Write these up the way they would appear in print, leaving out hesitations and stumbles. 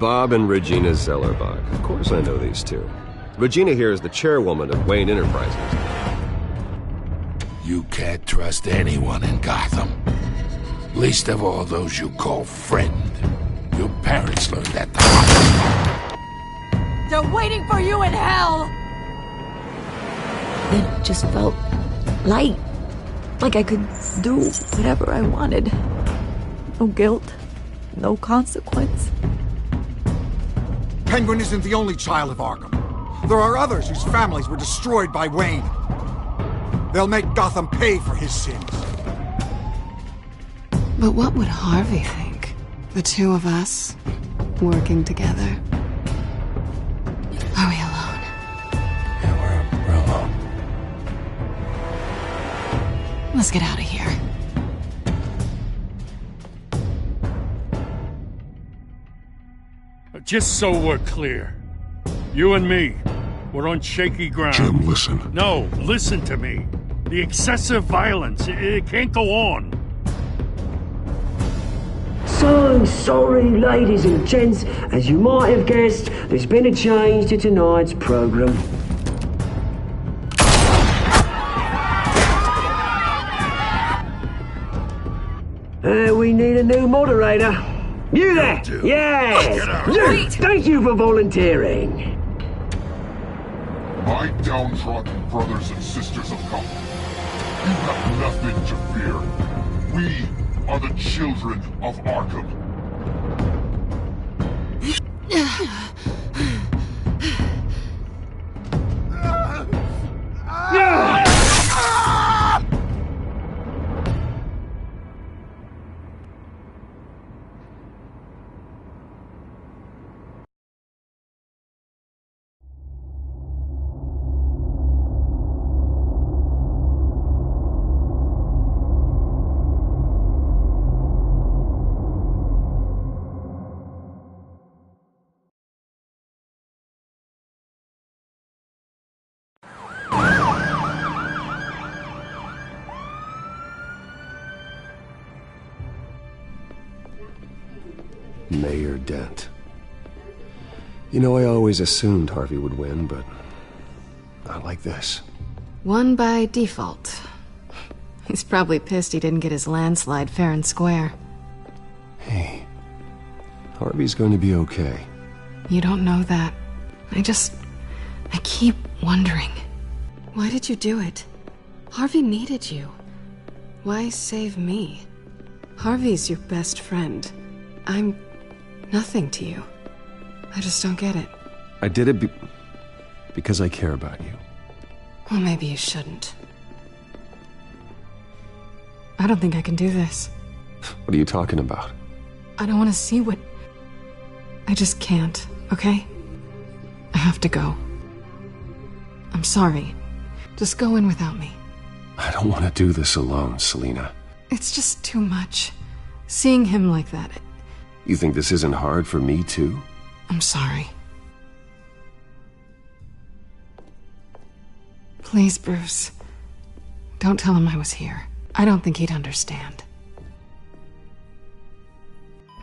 Bob and Regina Zellerbach. Of course I know these two. Regina here is the chairwoman of Wayne Enterprises. You can't trust anyone in Gotham. Least of all those you call friend. Your parents learned that the hard way. They're waiting for you in hell! It just felt light. Like I could do whatever I wanted. No guilt. No consequence. Penguin isn't the only child of Arkham. There are others whose families were destroyed by Wayne. They'll make Gotham pay for his sins. But what would Harvey think? The two of us, working together. Are we alone? Yeah, we're alone. Let's get out of here. Just so we're clear, you and me, we're on shaky ground. Jim, listen. No, listen to me. The excessive violence, it can't go on. So sorry, ladies and gents. As you might have guessed, there's been a change to tonight's program. We need a new moderator. You there? Yes! You! Thank you for volunteering. My downtrodden brothers and sisters of Gotham, you have nothing to fear. We are the children of Arkham. Mayor Dent. You know, I always assumed Harvey would win, but not like this. Won by default. He's probably pissed he didn't get his landslide fair and square. Hey, Harvey's going to be okay. You don't know that. I keep wondering. Why did you do it? Harvey needed you. Why save me? Harvey's your best friend. I'm nothing to you. I just don't get it. I did it because I care about you. Well, maybe you shouldn't. I don't think I can do this. What are you talking about? I don't want to see what... I just can't, okay? I have to go. I'm sorry. Just go in without me. I don't want to do this alone, Selina. It's just too much. Seeing him like that... You think this isn't hard for me, too? I'm sorry. Please, Bruce. Don't tell him I was here. I don't think he'd understand.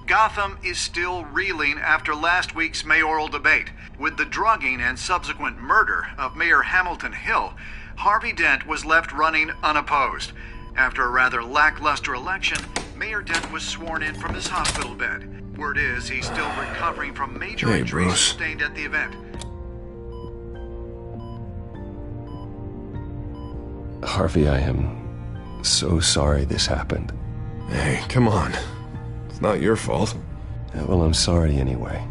Gotham is still reeling after last week's mayoral debate. With the drugging and subsequent murder of Mayor Hamilton Hill, Harvey Dent was left running unopposed. After a rather lackluster election, Mayor Dent was sworn in from his hospital bed. Word is he's still recovering from major injuries sustained at the event. Harvey, I am so sorry this happened. Hey, come on. It's not your fault. Yeah, well, I'm sorry anyway.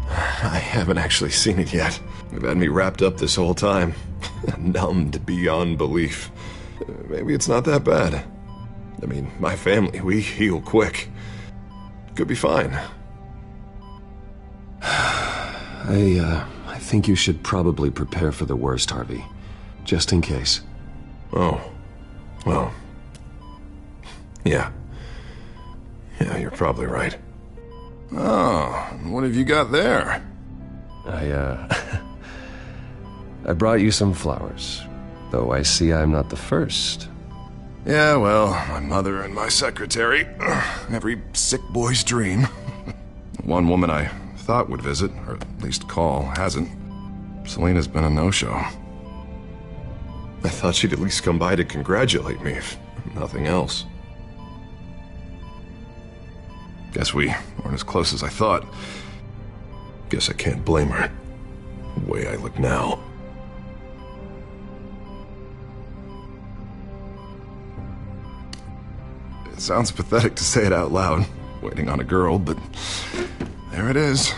I haven't actually seen it yet. They've had me wrapped up this whole time. Numbed beyond belief. Maybe it's not that bad. I mean, my family, we heal quick. Could be fine. I think you should probably prepare for the worst, Harvey. Just in case. Oh. Well. Yeah. Yeah, you're probably right. Oh, what have you got there? I brought you some flowers. Though I see I'm not the first. Yeah, well, my mother and my secretary. Every sick boy's dream. One woman I thought would visit, or at least call, hasn't. Selena's been a no-show. I thought she'd at least come by to congratulate me, if nothing else. Guess we weren't as close as I thought. Guess I can't blame her. The way I look now. It sounds pathetic to say it out loud, waiting on a girl, but there it is.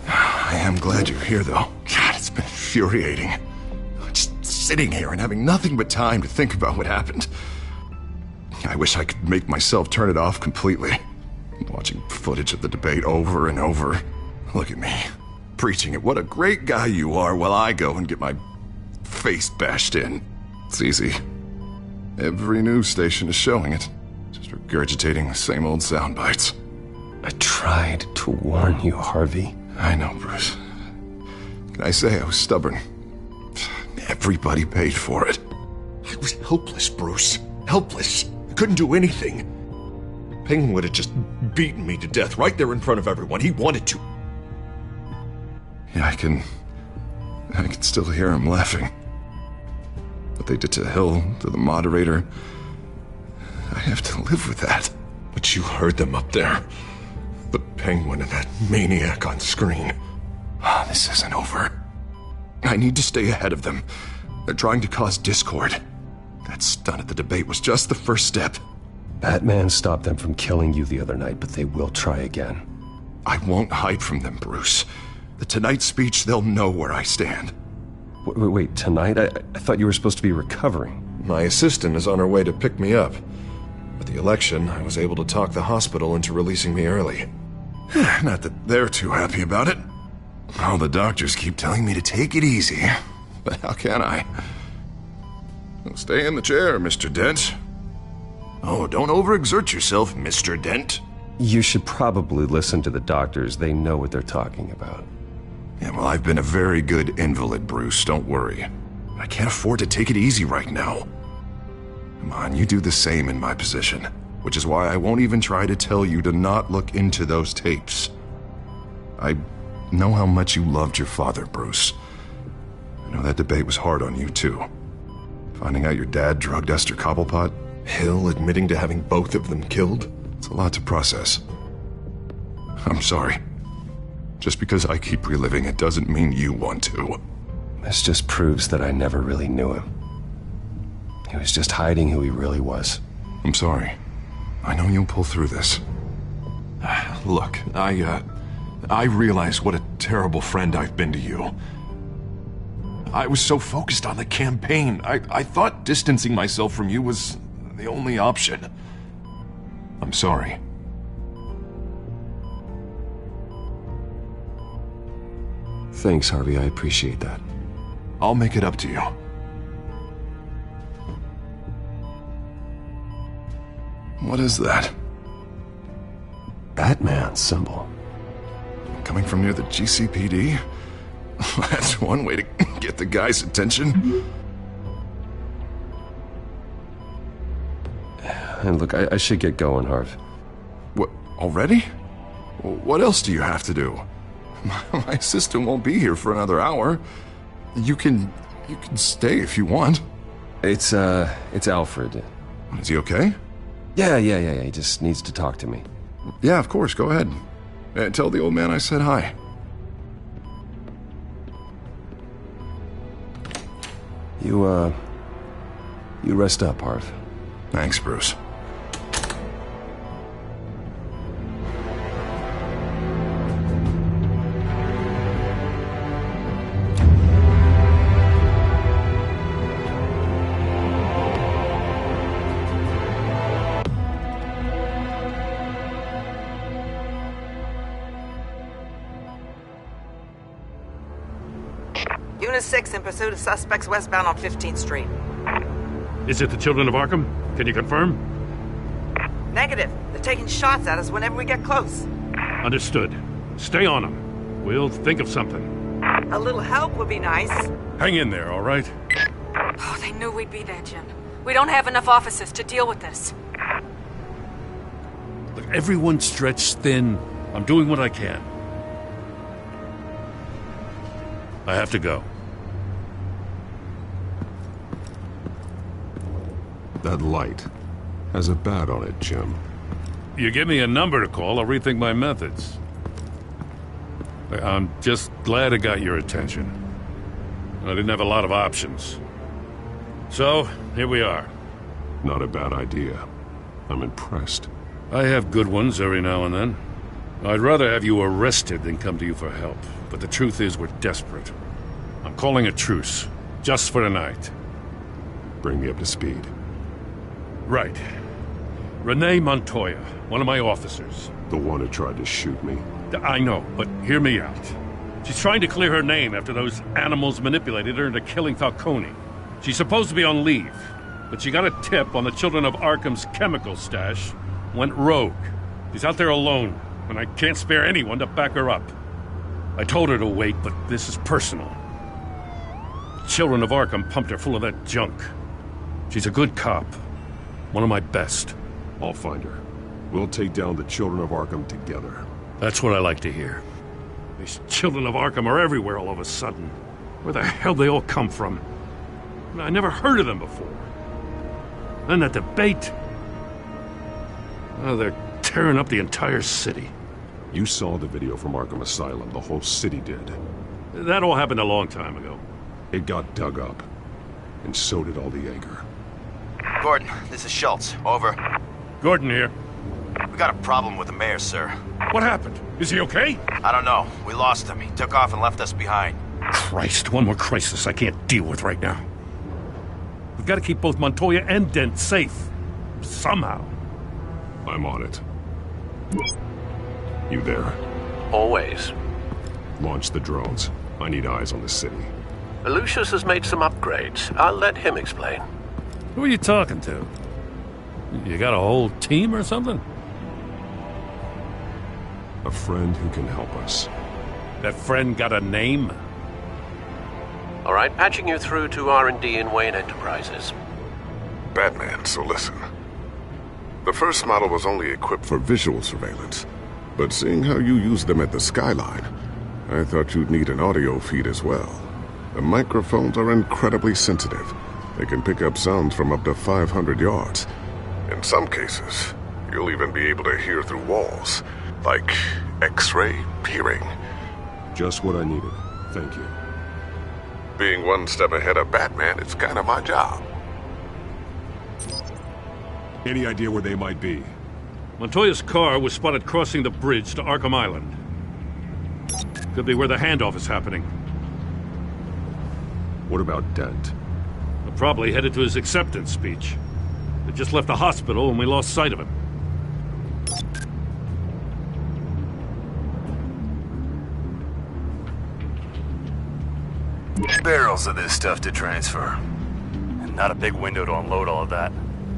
I am glad you're here, though. God, it's been infuriating. Just sitting here and having nothing but time to think about what happened. I wish I could make myself turn it off completely. Watching footage of the debate over and over. Look at me, preaching at what a great guy you are while I go and get my face bashed in. It's easy. Every news station is showing it. Just regurgitating the same old sound bites. I tried to warn you, Harvey. I know, Bruce. Can I say I was stubborn? Everybody paid for it. I was helpless, Bruce. Helpless. I couldn't do anything. Ping would have just beaten me to death right there in front of everyone. He wanted to. Yeah, I can still hear him laughing. What they did to Hill, to the moderator, I have to live with that. But you heard them up there. The Penguin and that maniac on screen. This isn't over. I need to stay ahead of them. They're trying to cause discord. That stunt at the debate was just the first step. Batman stopped them from killing you the other night, but they will try again. I won't hide from them, Bruce. The Tonight speech, they'll know where I stand. Wait, tonight? I thought you were supposed to be recovering. My assistant is on her way to pick me up. With the election, I was able to talk the hospital into releasing me early. Not that they're too happy about it. All the doctors keep telling me to take it easy. But how can I? Stay in the chair, Mr. Dent. Oh, don't overexert yourself, Mr. Dent. You should probably listen to the doctors. They know what they're talking about. Yeah, well, I've been a very good invalid, Bruce. Don't worry. I can't afford to take it easy right now. Come on, you do the same in my position. Which is why I won't even try to tell you to not look into those tapes. I know how much you loved your father, Bruce. I know that debate was hard on you, too. Finding out your dad drugged Esther Cobblepot, Hill admitting to having both of them killed, it's a lot to process. I'm sorry. Just because I keep reliving it doesn't mean you want to. This just proves that I never really knew him. He was just hiding who he really was. I'm sorry. I know you'll pull through this. Look, I realize what a terrible friend I've been to you. I was so focused on the campaign. I thought distancing myself from you was the only option. I'm sorry. Thanks, Harvey. I appreciate that. I'll make it up to you. What is that? Batman symbol. Coming from near the GCPD? That's one way to get the guy's attention. And look, I should get going, Harv. What, already? What else do you have to do? My assistant won't be here for another hour. You can stay if you want. It's Alfred. Is he okay? Yeah. He just needs to talk to me. Yeah, of course. Go ahead. Tell the old man I said hi. You rest up, Harv. Thanks, Bruce. Unit 6 in pursuit of suspects westbound on 15th Street. Is it the Children of Arkham? Can you confirm? Negative. They're taking shots at us whenever we get close. Understood. Stay on them. We'll think of something. A little help would be nice. Hang in there, all right? Oh, they knew we'd be there, Jim. We don't have enough officers to deal with this. Look, everyone's stretched thin. I'm doing what I can. I have to go. That light has a bat on it, Jim. You give me a number to call, I'll rethink my methods. I'm just glad it got your attention. I didn't have a lot of options. So, here we are. Not a bad idea. I'm impressed. I have good ones every now and then. I'd rather have you arrested than come to you for help. But the truth is, we're desperate. I'm calling a truce, just for tonight. Bring me up to speed. Right. Renee Montoya, one of my officers. The one who tried to shoot me. I know, but hear me out. She's trying to clear her name after those animals manipulated her into killing Falcone. She's supposed to be on leave, but she got a tip on the Children of Arkham's chemical stash, went rogue. She's out there alone, and I can't spare anyone to back her up. I told her to wait, but this is personal. Children of Arkham pumped her full of that junk. She's a good cop. One of my best. I'll find her. We'll take down the Children of Arkham together. That's what I like to hear. These Children of Arkham are everywhere all of a sudden. Where the hell they all come from? I never heard of them before. Then that debate. Oh, they're tearing up the entire city. You saw the video from Arkham Asylum. The whole city did. That all happened a long time ago. It got dug up. And so did all the anger. Gordon, this is Schultz. Over. Gordon here. We got a problem with the mayor, sir. What happened? Is he okay? I don't know. We lost him. He took off and left us behind. Christ, one more crisis I can't deal with right now. We've got to keep both Montoya and Dent safe. Somehow. I'm on it. You there? Always. Launch the drones. I need eyes on the city. Lucius has made some upgrades. I'll let him explain. Who are you talking to? You got a whole team or something? A friend who can help us. That friend got a name? All right, patching you through to R&D in Wayne Enterprises. Batman, so listen. The first model was only equipped for visual surveillance, but seeing how you use them at the Skyline, I thought you'd need an audio feed as well. The microphones are incredibly sensitive. They can pick up sounds from up to 500 yards. In some cases, you'll even be able to hear through walls, like X-ray peering. Just what I needed. Thank you. Being one step ahead of Batman, it's kind of my job. Any idea where they might be? Montoya's car was spotted crossing the bridge to Arkham Island. Could be where the handoff is happening. What about Dent? We're probably headed to his acceptance speech. They just left the hospital and we lost sight of him. Barrels of this stuff to transfer. And not a big window to unload all of that.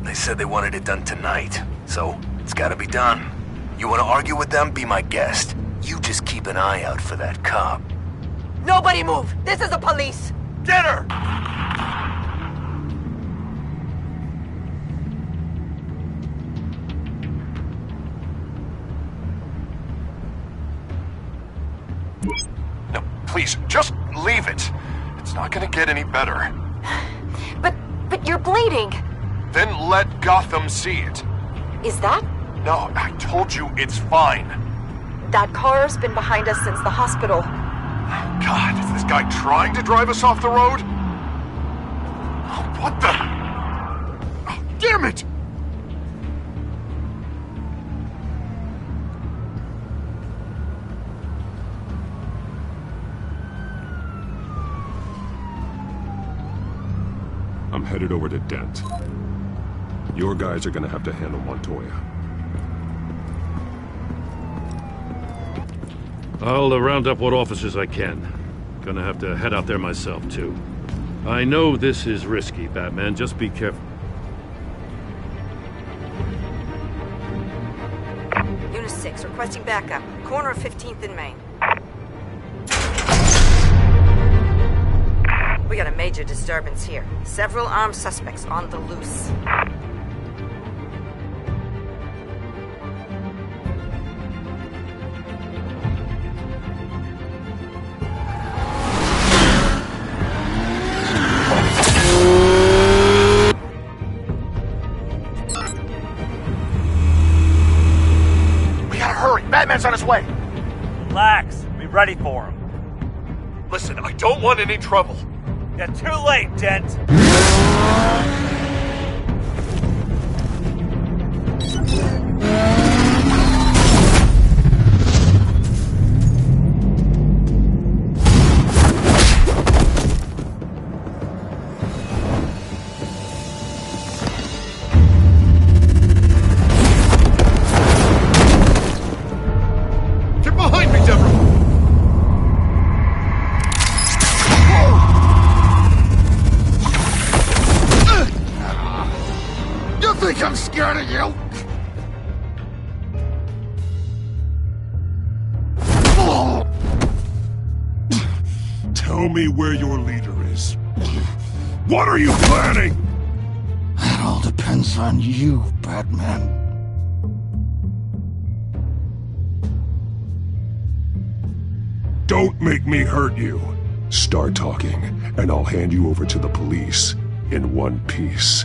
They said they wanted it done tonight, so it's gotta be done. You wanna argue with them? Be my guest. You just keep an eye out for that cop. Nobody move! This is the police! Get her! No, please, just leave it. It's not gonna get any better. But you're bleeding. Then let Gotham see it. Is that? No, I told you it's fine. That car's been behind us since the hospital. God, is this guy trying to drive us off the road? What the? Oh, damn it! I'm headed over to Dent. Your guys are gonna have to handle Montoya. I'll round up what officers I can. Gonna have to head out there myself, too. I know this is risky, Batman. Just be careful. Unit 6, requesting backup. Corner of 15th and Main. We got a major disturbance here. Several armed suspects on the loose. Relax. Be ready for him. Listen, I don't want any trouble. You're too late, Dent. I'm scared of you! Tell me where your leader is. What are you planning? That all depends on you, Batman. Don't make me hurt you. Start talking, and I'll hand you over to the police in one piece.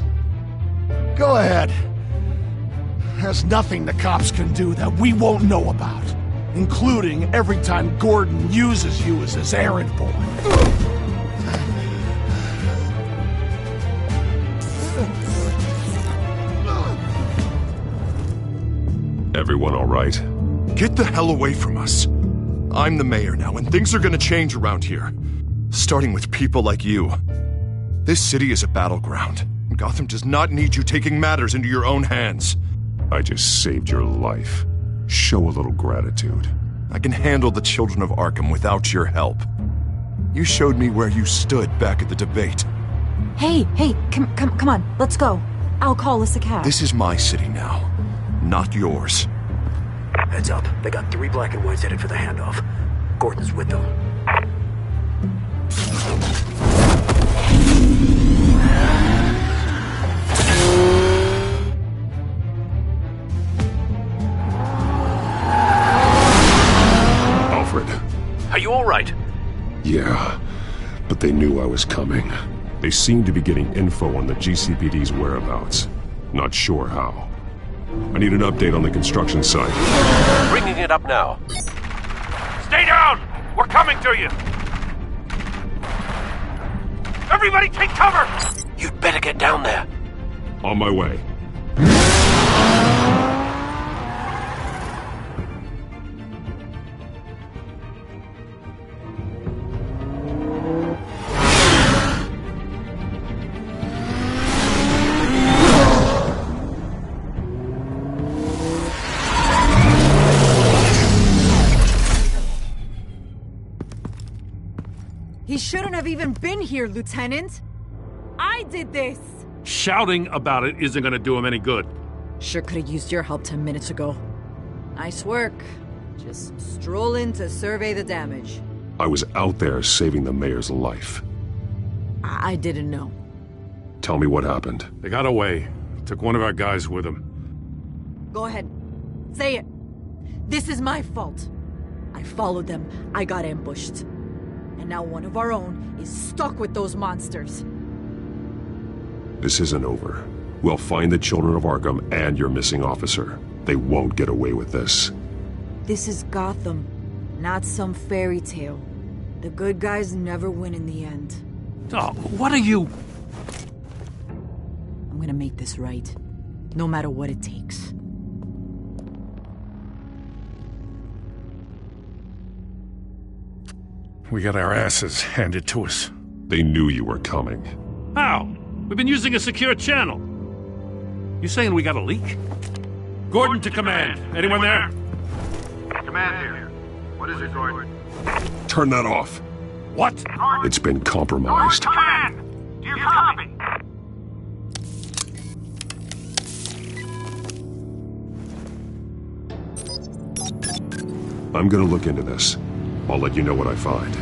Go ahead. There's nothing the cops can do that we won't know about, including every time Gordon uses you as his errand boy. Everyone all right? Get the hell away from us. I'm the mayor now, and things are gonna change around here. Starting with people like you. This city is a battleground. Gotham does not need you taking matters into your own hands. I just saved your life. Show a little gratitude. I can handle the children of Arkham without your help. You showed me where you stood back at the debate. Hey, come on, let's go. I'll call us a cab. This is my city now, not yours. Heads up, they got 3 black and whites headed for the handoff. Gordon's with them. Alfred. Are you all right? Yeah, but they knew I was coming. They seemed to be getting info on the GCPD's whereabouts. Not sure how. I need an update on the construction site. Bringing it up now. Stay down! We're coming to you! Everybody take cover! You'd better get down there. On my way. He shouldn't have even been here, Lieutenant. I did this. Shouting about it isn't gonna do him any good. Sure could have used your help 10 minutes ago. Nice work. Just stroll in to survey the damage. I was out there saving the mayor's life. I didn't know. Tell me what happened. They got away. Took one of our guys with them. Go ahead. Say it. This is my fault. I followed them. I got ambushed. And now one of our own is stuck with those monsters. This isn't over. We'll find the children of Arkham and your missing officer. They won't get away with this. This is Gotham, not some fairy tale. The good guys never win in the end. Oh, what are you... I'm gonna make this right, no matter what it takes. We got our asses handed to us. They knew you were coming. How? We've been using a secure channel. You saying we got a leak? Gordon to command. Anyone there? Command here. What is it, Gordon? Turn that off. What? It's been compromised. Command! Do you copy? I'm gonna look into this. I'll let you know what I find.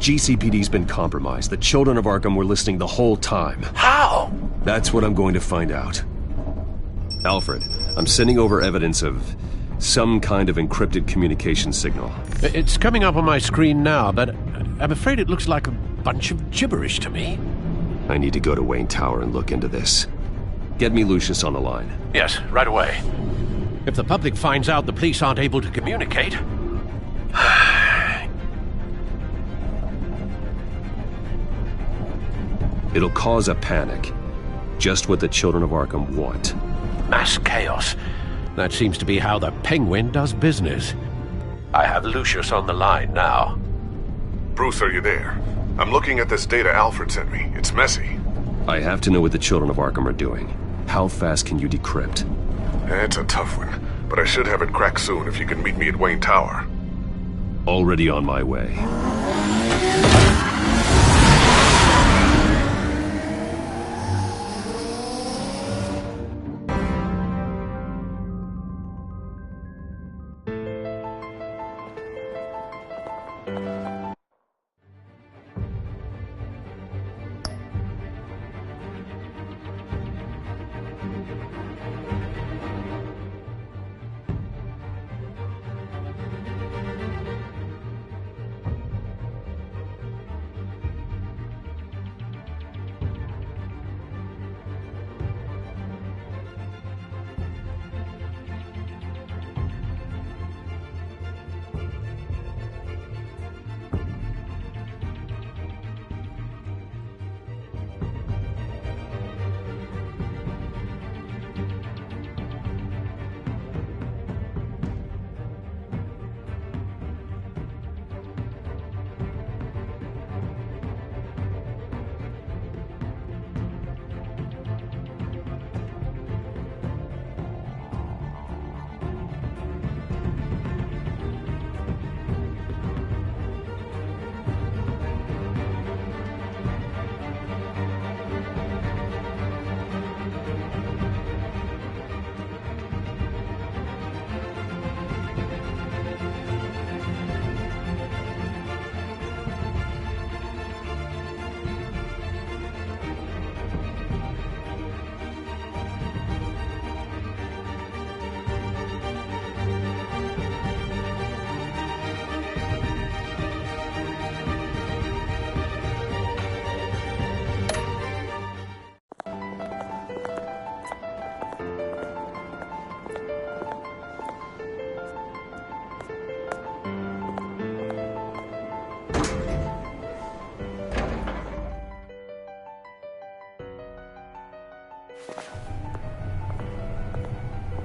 GCPD's been compromised. The children of Arkham were listening the whole time. How? That's what I'm going to find out. Alfred, I'm sending over evidence of some kind of encrypted communication signal. It's coming up on my screen now, but I'm afraid it looks like a bunch of gibberish to me. I need to go to Wayne Tower and look into this. Get me Lucius on the line. Yes, right away. If the public finds out the police aren't able to communicate... It'll cause a panic. Just what the children of Arkham want. Mass chaos. That seems to be how the Penguin does business. I have Lucius on the line now. Bruce, are you there? I'm looking at this data Alfred sent me. It's messy. I have to know what the children of Arkham are doing. How fast can you decrypt? It's a tough one, but I should have it cracked soon if you can meet me at Wayne Tower. Already on my way.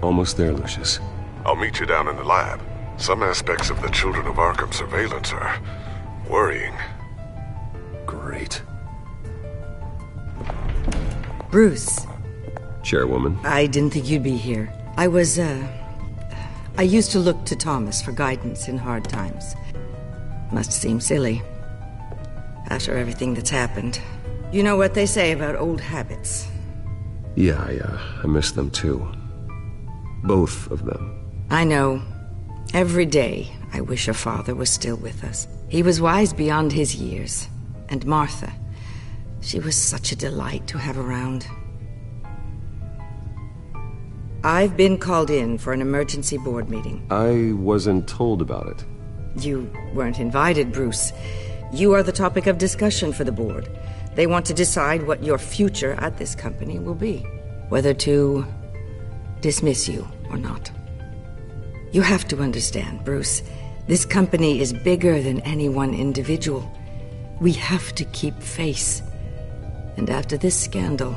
Almost there, Lucius. I'll meet you down in the lab. Some aspects of the Children of Arkham surveillance are worrying. Great. Bruce. Chairwoman. I didn't think you'd be here. I used to look to Thomas for guidance in hard times. Must seem silly. After everything that's happened. You know what they say about old habits. Yeah, I miss them too. Both of them. I know. Every day, I wish your father was still with us. He was wise beyond his years. And Martha, she was such a delight to have around. I've been called in for an emergency board meeting. I wasn't told about it. You weren't invited, Bruce. You are the topic of discussion for the board. They want to decide what your future at this company will be. Whether to dismiss you or not. You have to understand, Bruce. This company is bigger than any one individual. We have to keep face. And after this scandal...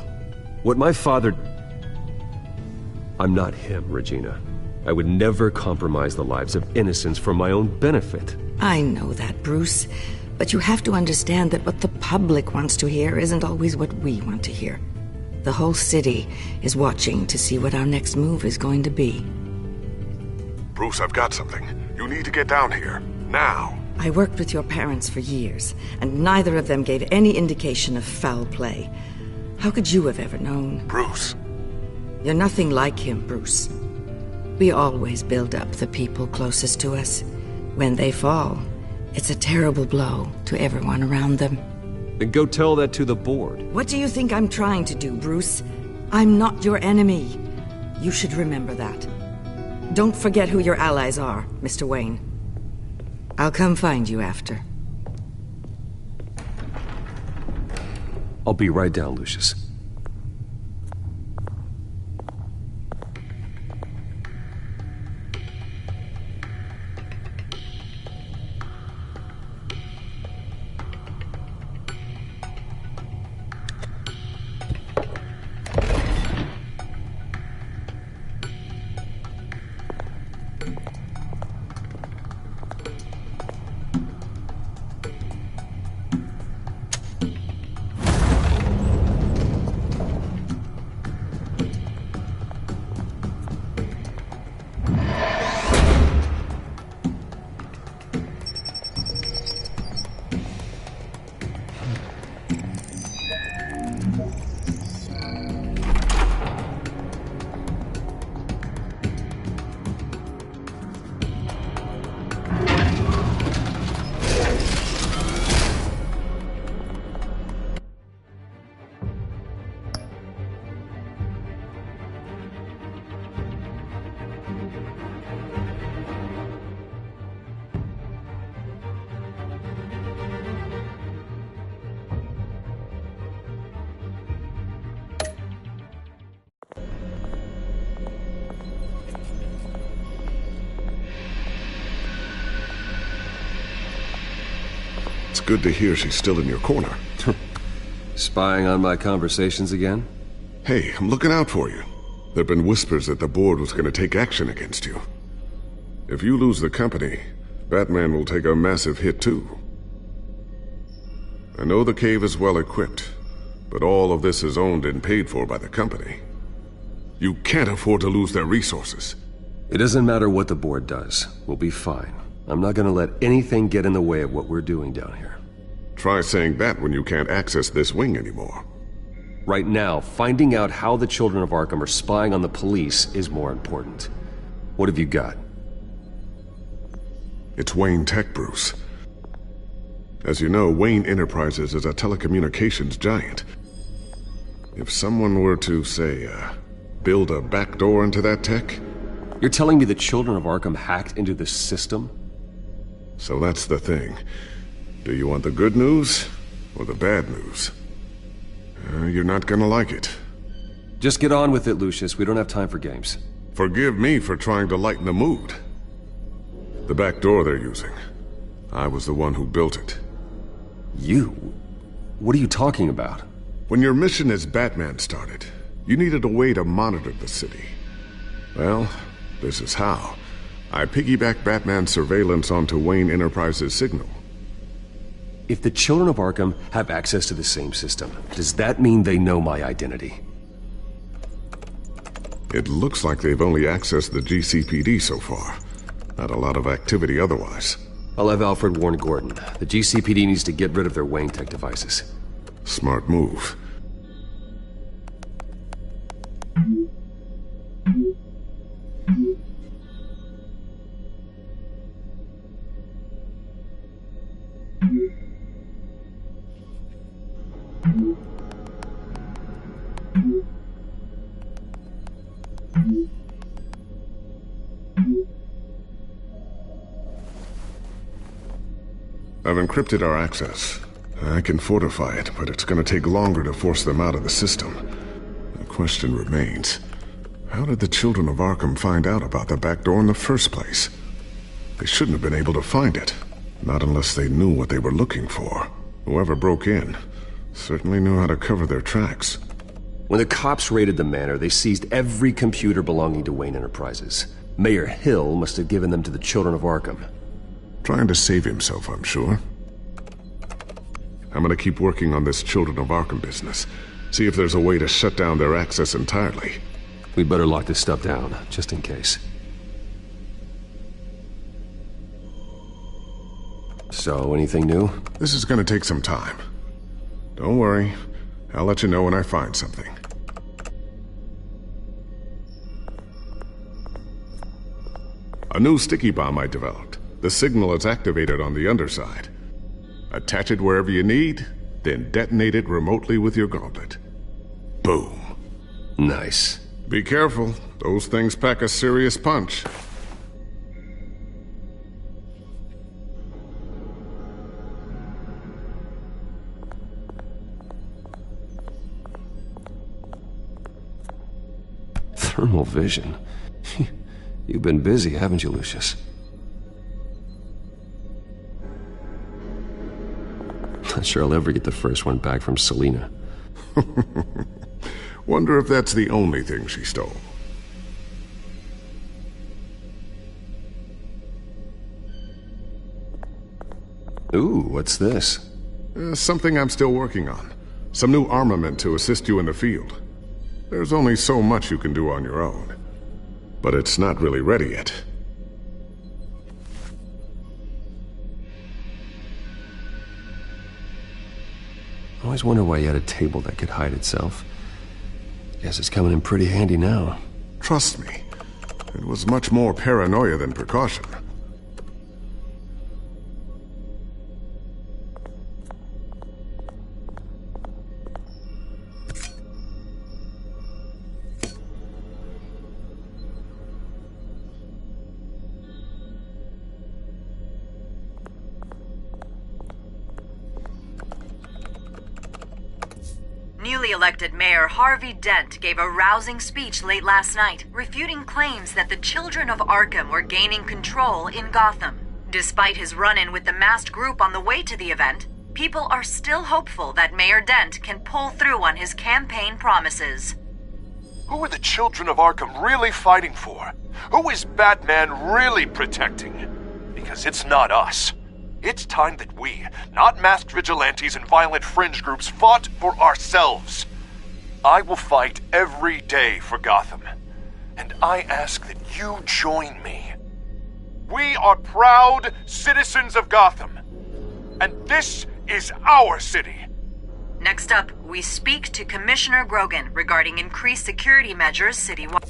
What my father... I'm not him, Regina. I would never compromise the lives of innocents for my own benefit. I know that, Bruce. But you have to understand that what the public wants to hear isn't always what we want to hear. The whole city is watching to see what our next move is going to be. Bruce, I've got something. You need to get down here. Now. I worked with your parents for years, and neither of them gave any indication of foul play. How could you have ever known? Bruce. You're nothing like him, Bruce. We always build up the people closest to us. When they fall, It's a terrible blow to everyone around them. Then go tell that to the board. What do you think I'm trying to do, Bruce? I'm not your enemy. You should remember that. Don't forget who your allies are, Mr. Wayne. I'll come find you after. I'll be right down, Lucius. It's good to hear she's still in your corner. Spying on my conversations again? Hey, I'm looking out for you. There've been whispers that the board was going to take action against you. If you lose the company, Batman will take a massive hit too. I know the cave is well equipped, but all of this is owned and paid for by the company. You can't afford to lose their resources. It doesn't matter what the board does. We'll be fine. I'm not gonna let anything get in the way of what we're doing down here. Try saying that when you can't access this wing anymore. Right now, finding out how the children of Arkham are spying on the police is more important. What have you got? It's Wayne Tech, Bruce. As you know, Wayne Enterprises is a telecommunications giant. If someone were to, say, build a backdoor into that tech... You're telling me the children of Arkham hacked into this system? So that's the thing. Do you want the good news or the bad news? You're not gonna like it. Just get on with it, Lucius. We don't have time for games. Forgive me for trying to lighten the mood. The back door they're using. I was the one who built it. You? What are you talking about? When your mission as Batman started, you needed a way to monitor the city. Well, this is how. I piggybacked Batman's surveillance onto Wayne Enterprises' signal. If the children of Arkham have access to the same system, does that mean they know my identity? It looks like they've only accessed the GCPD so far. Not a lot of activity otherwise. I'll have Alfred warn Gordon. The GCPD needs to get rid of their Wayne Tech devices. Smart move. I've encrypted our access. I can fortify it, but it's going to take longer to force them out of the system. The question remains, how did the children of Arkham find out about the back door in the first place? They shouldn't have been able to find it. Not unless they knew what they were looking for. Whoever broke in certainly knew how to cover their tracks. When the cops raided the manor, they seized every computer belonging to Wayne Enterprises. Mayor Hill must have given them to the children of Arkham. Trying to save himself, I'm sure. I'm gonna keep working on this Children of Arkham business. See if there's a way to shut down their access entirely. We'd better lock this stuff down, just in case. So, anything new? This is gonna take some time. Don't worry. I'll let you know when I find something. A new sticky bomb I developed. The signal is activated on the underside. Attach it wherever you need, then detonate it remotely with your gauntlet. Boom. Nice. Be careful. Those things pack a serious punch. Thermal vision. You've been busy, haven't you, Lucius? Not sure I'll ever get the first one back from Selena. Wonder if that's the only thing she stole. Ooh, what's this? Something I'm still working on. Some new armament to assist you in the field. There's only so much you can do on your own. But it's not really ready yet. I always wonder why you had a table that could hide itself. Guess it's coming in pretty handy now. Trust me, it was much more paranoia than precaution. Newly elected Mayor Harvey Dent gave a rousing speech late last night, refuting claims that the children of Arkham were gaining control in Gotham. Despite his run-in with the masked group on the way to the event, people are still hopeful that Mayor Dent can pull through on his campaign promises. Who are the children of Arkham really fighting for? Who is Batman really protecting? Because it's not us. It's time that we, not masked vigilantes and violent fringe groups, fought for ourselves. I will fight every day for Gotham. And I ask that you join me. We are proud citizens of Gotham. And this is our city. Next up, we speak to Commissioner Grogan regarding increased security measures citywide.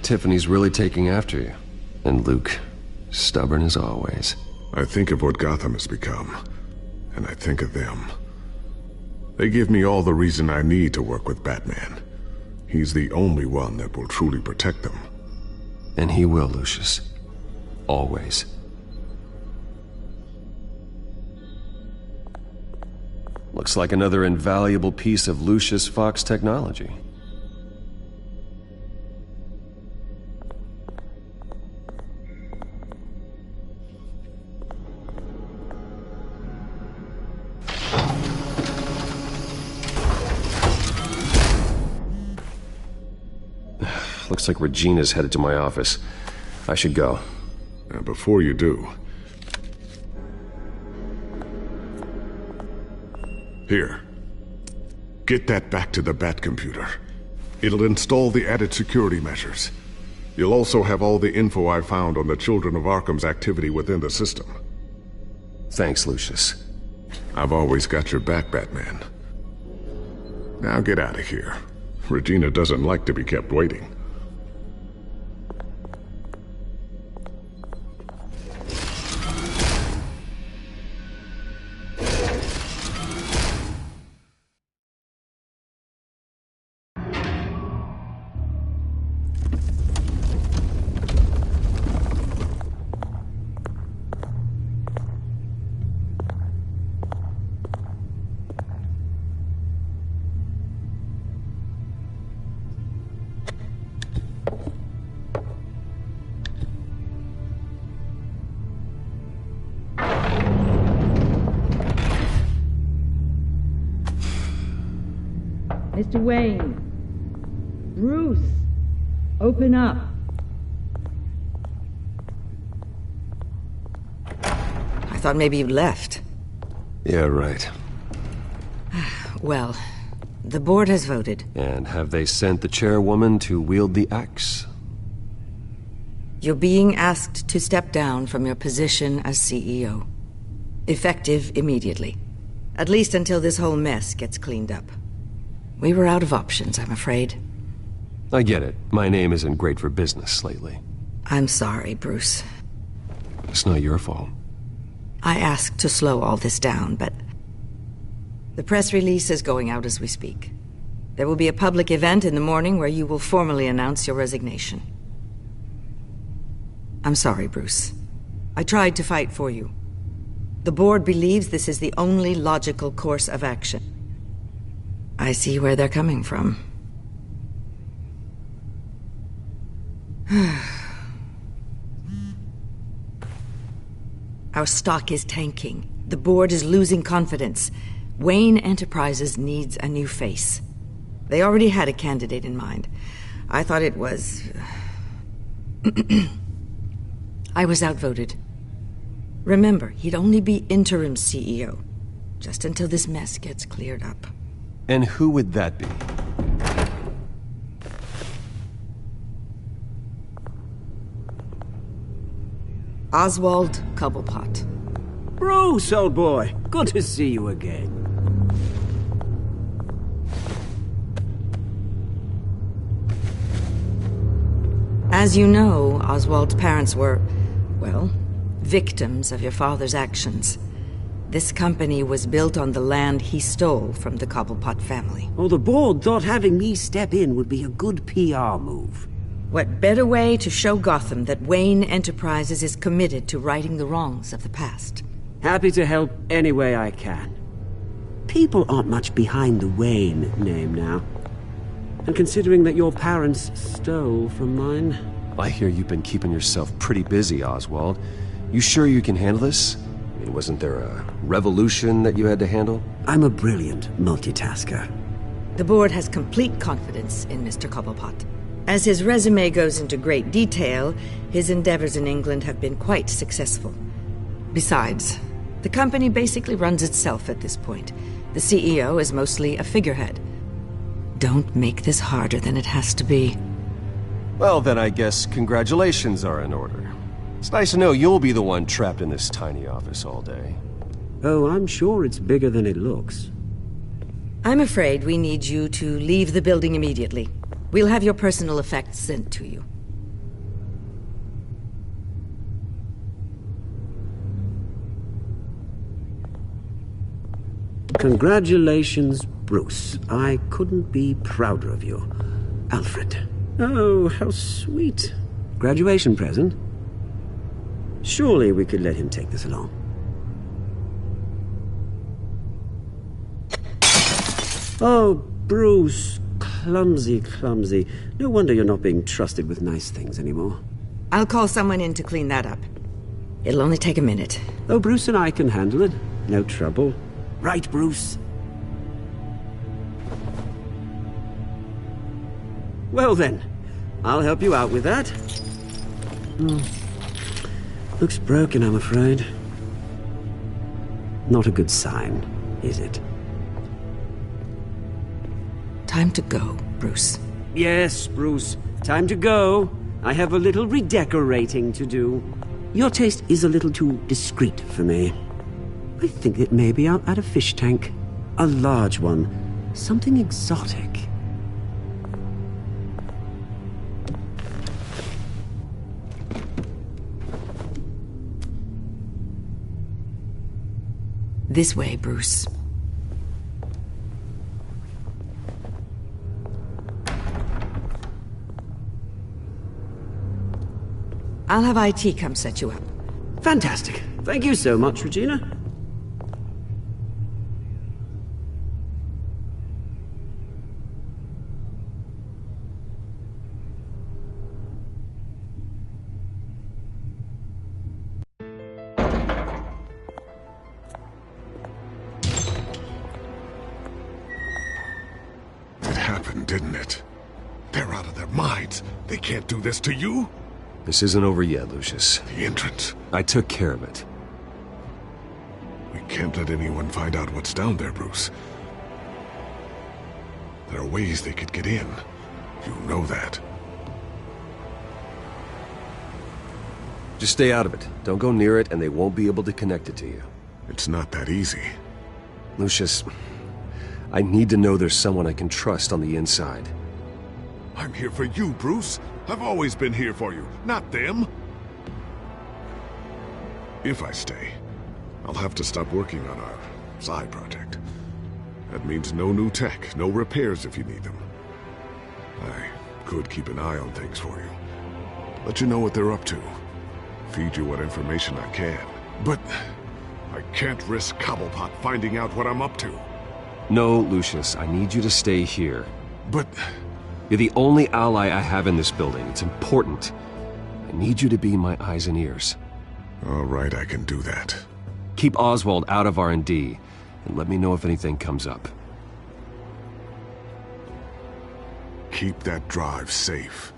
Tiffany's really taking after you. And Luke, stubborn as always. I think of what Gotham has become, and I think of them. They give me all the reason I need to work with Batman. He's the only one that will truly protect them. And he will, Lucius. Always. Looks like another invaluable piece of Lucius Fox technology. Looks like Regina's headed to my office. I should go. Before you do... Here. Get that back to the Bat computer. It'll install the added security measures. You'll also have all the info I found on the Children of Arkham's activity within the system. Thanks, Lucius. I've always got your back, Batman. Now get out of here. Regina doesn't like to be kept waiting. Mr. Wayne. Bruce. Open up. I thought maybe you'd left. Yeah, right. Well, the board has voted. And have they sent the chairwoman to wield the axe? You're being asked to step down from your position as CEO. Effective immediately. At least until this whole mess gets cleaned up. We were out of options, I'm afraid. I get it. My name isn't great for business lately. I'm sorry, Bruce. It's not your fault. I asked to slow all this down, but the press release is going out as we speak. There will be a public event in the morning where you will formally announce your resignation. I'm sorry, Bruce. I tried to fight for you. The board believes this is the only logical course of action. I see where they're coming from. Our stock is tanking. The board is losing confidence. Wayne Enterprises needs a new face. They already had a candidate in mind. I thought it was... I was outvoted. Remember, he'd only be interim CEO, just until this mess gets cleared up. And who would that be? Oswald Cobblepot. Bruce, old boy. Good to see you again. As you know, Oswald's parents were, well, victims of your father's actions. This company was built on the land he stole from the Cobblepot family. Well, the board thought having me step in would be a good PR move. What better way to show Gotham that Wayne Enterprises is committed to righting the wrongs of the past? Happy to help any way I can. People aren't much behind the Wayne name now. And considering that your parents stole from mine... I hear you've been keeping yourself pretty busy, Oswald. You sure you can handle this? I mean, wasn't there a revolution that you had to handle? I'm a brilliant multitasker. The board has complete confidence in Mr. Cobblepot. As his resume goes into great detail, his endeavors in England have been quite successful. Besides, the company basically runs itself at this point. The CEO is mostly a figurehead. Don't make this harder than it has to be. Well, then I guess congratulations are in order. It's nice to know you'll be the one trapped in this tiny office all day. Oh, I'm sure it's bigger than it looks. I'm afraid we need you to leave the building immediately. We'll have your personal effects sent to you. Congratulations, Bruce. I couldn't be prouder of you. Alfred. Oh, how sweet. Graduation present? Surely we could let him take this along. Oh, Bruce. Clumsy, clumsy. No wonder you're not being trusted with nice things anymore. I'll call someone in to clean that up. It'll only take a minute. Oh, Bruce and I can handle it. No trouble. Right, Bruce? Well then, I'll help you out with that. Looks broken, I'm afraid. Not a good sign, is it? Time to go, Bruce. Yes, Bruce. Time to go. I have a little redecorating to do. Your taste is a little too discreet for me. I think that maybe I'll add a fish tank. A large one. Something exotic. This way, Bruce. I'll have IT come set you up. Fantastic. Thank you so much, Regina. Didn't it? They're out of their minds. They can't do this to you? This isn't over yet, Lucius. The entrance. I took care of it. We can't let anyone find out what's down there, Bruce. There are ways they could get in. You know that. Just stay out of it. Don't go near it, and they won't be able to connect it to you. It's not that easy. Lucius, I need to know there's someone I can trust on the inside. I'm here for you, Bruce. I've always been here for you, not them. If I stay, I'll have to stop working on our side project. That means no new tech, no repairs if you need them. I could keep an eye on things for you. Let you know what they're up to. Feed you what information I can. But I can't risk Cobblepot finding out what I'm up to. No, Lucius, I need you to stay here. But... You're the only ally I have in this building. It's important. I need you to be my eyes and ears. All right, I can do that. Keep Oswald out of R&D, and let me know if anything comes up. Keep that drive safe.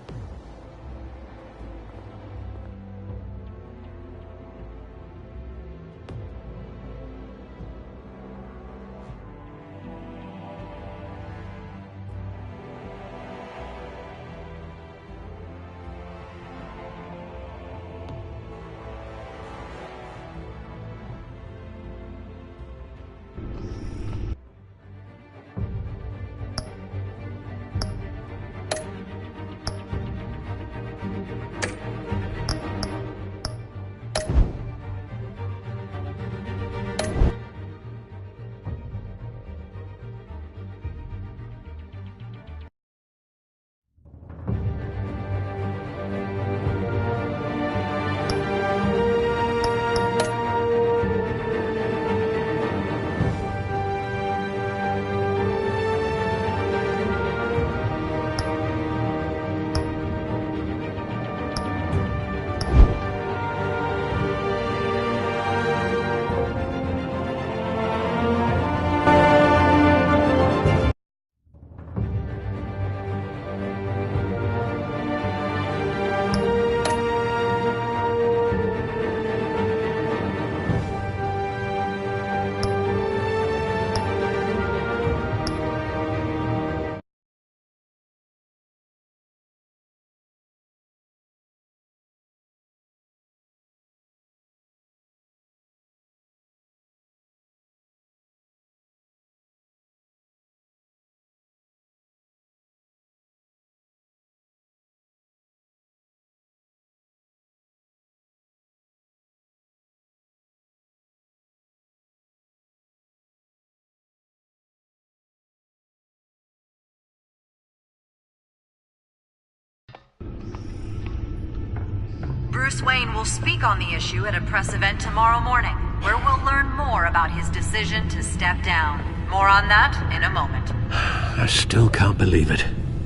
Bruce Wayne will speak on the issue at a press event tomorrow morning, where we'll learn more about his decision to step down. More on that in a moment. I still can't believe it.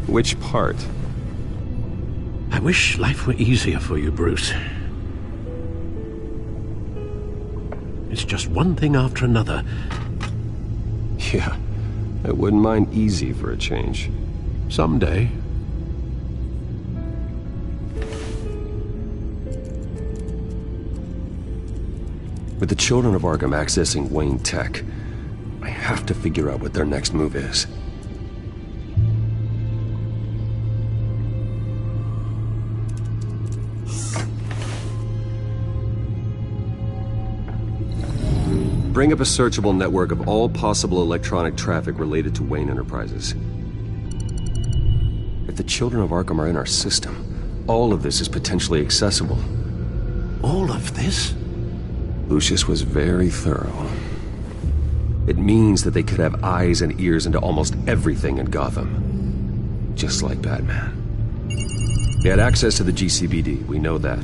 Which part? I wish life were easier for you, Bruce. It's just one thing after another. Yeah, I wouldn't mind easy for a change. Someday. With the children of Arkham accessing Wayne Tech, I have to figure out what their next move is. Bring up a searchable network of all possible electronic traffic related to Wayne Enterprises. If the children of Arkham are in our system, all of this is potentially accessible. All of this? Lucius was very thorough. It means that they could have eyes and ears into almost everything in Gotham. Just like Batman. They had access to the GCPD, we know that.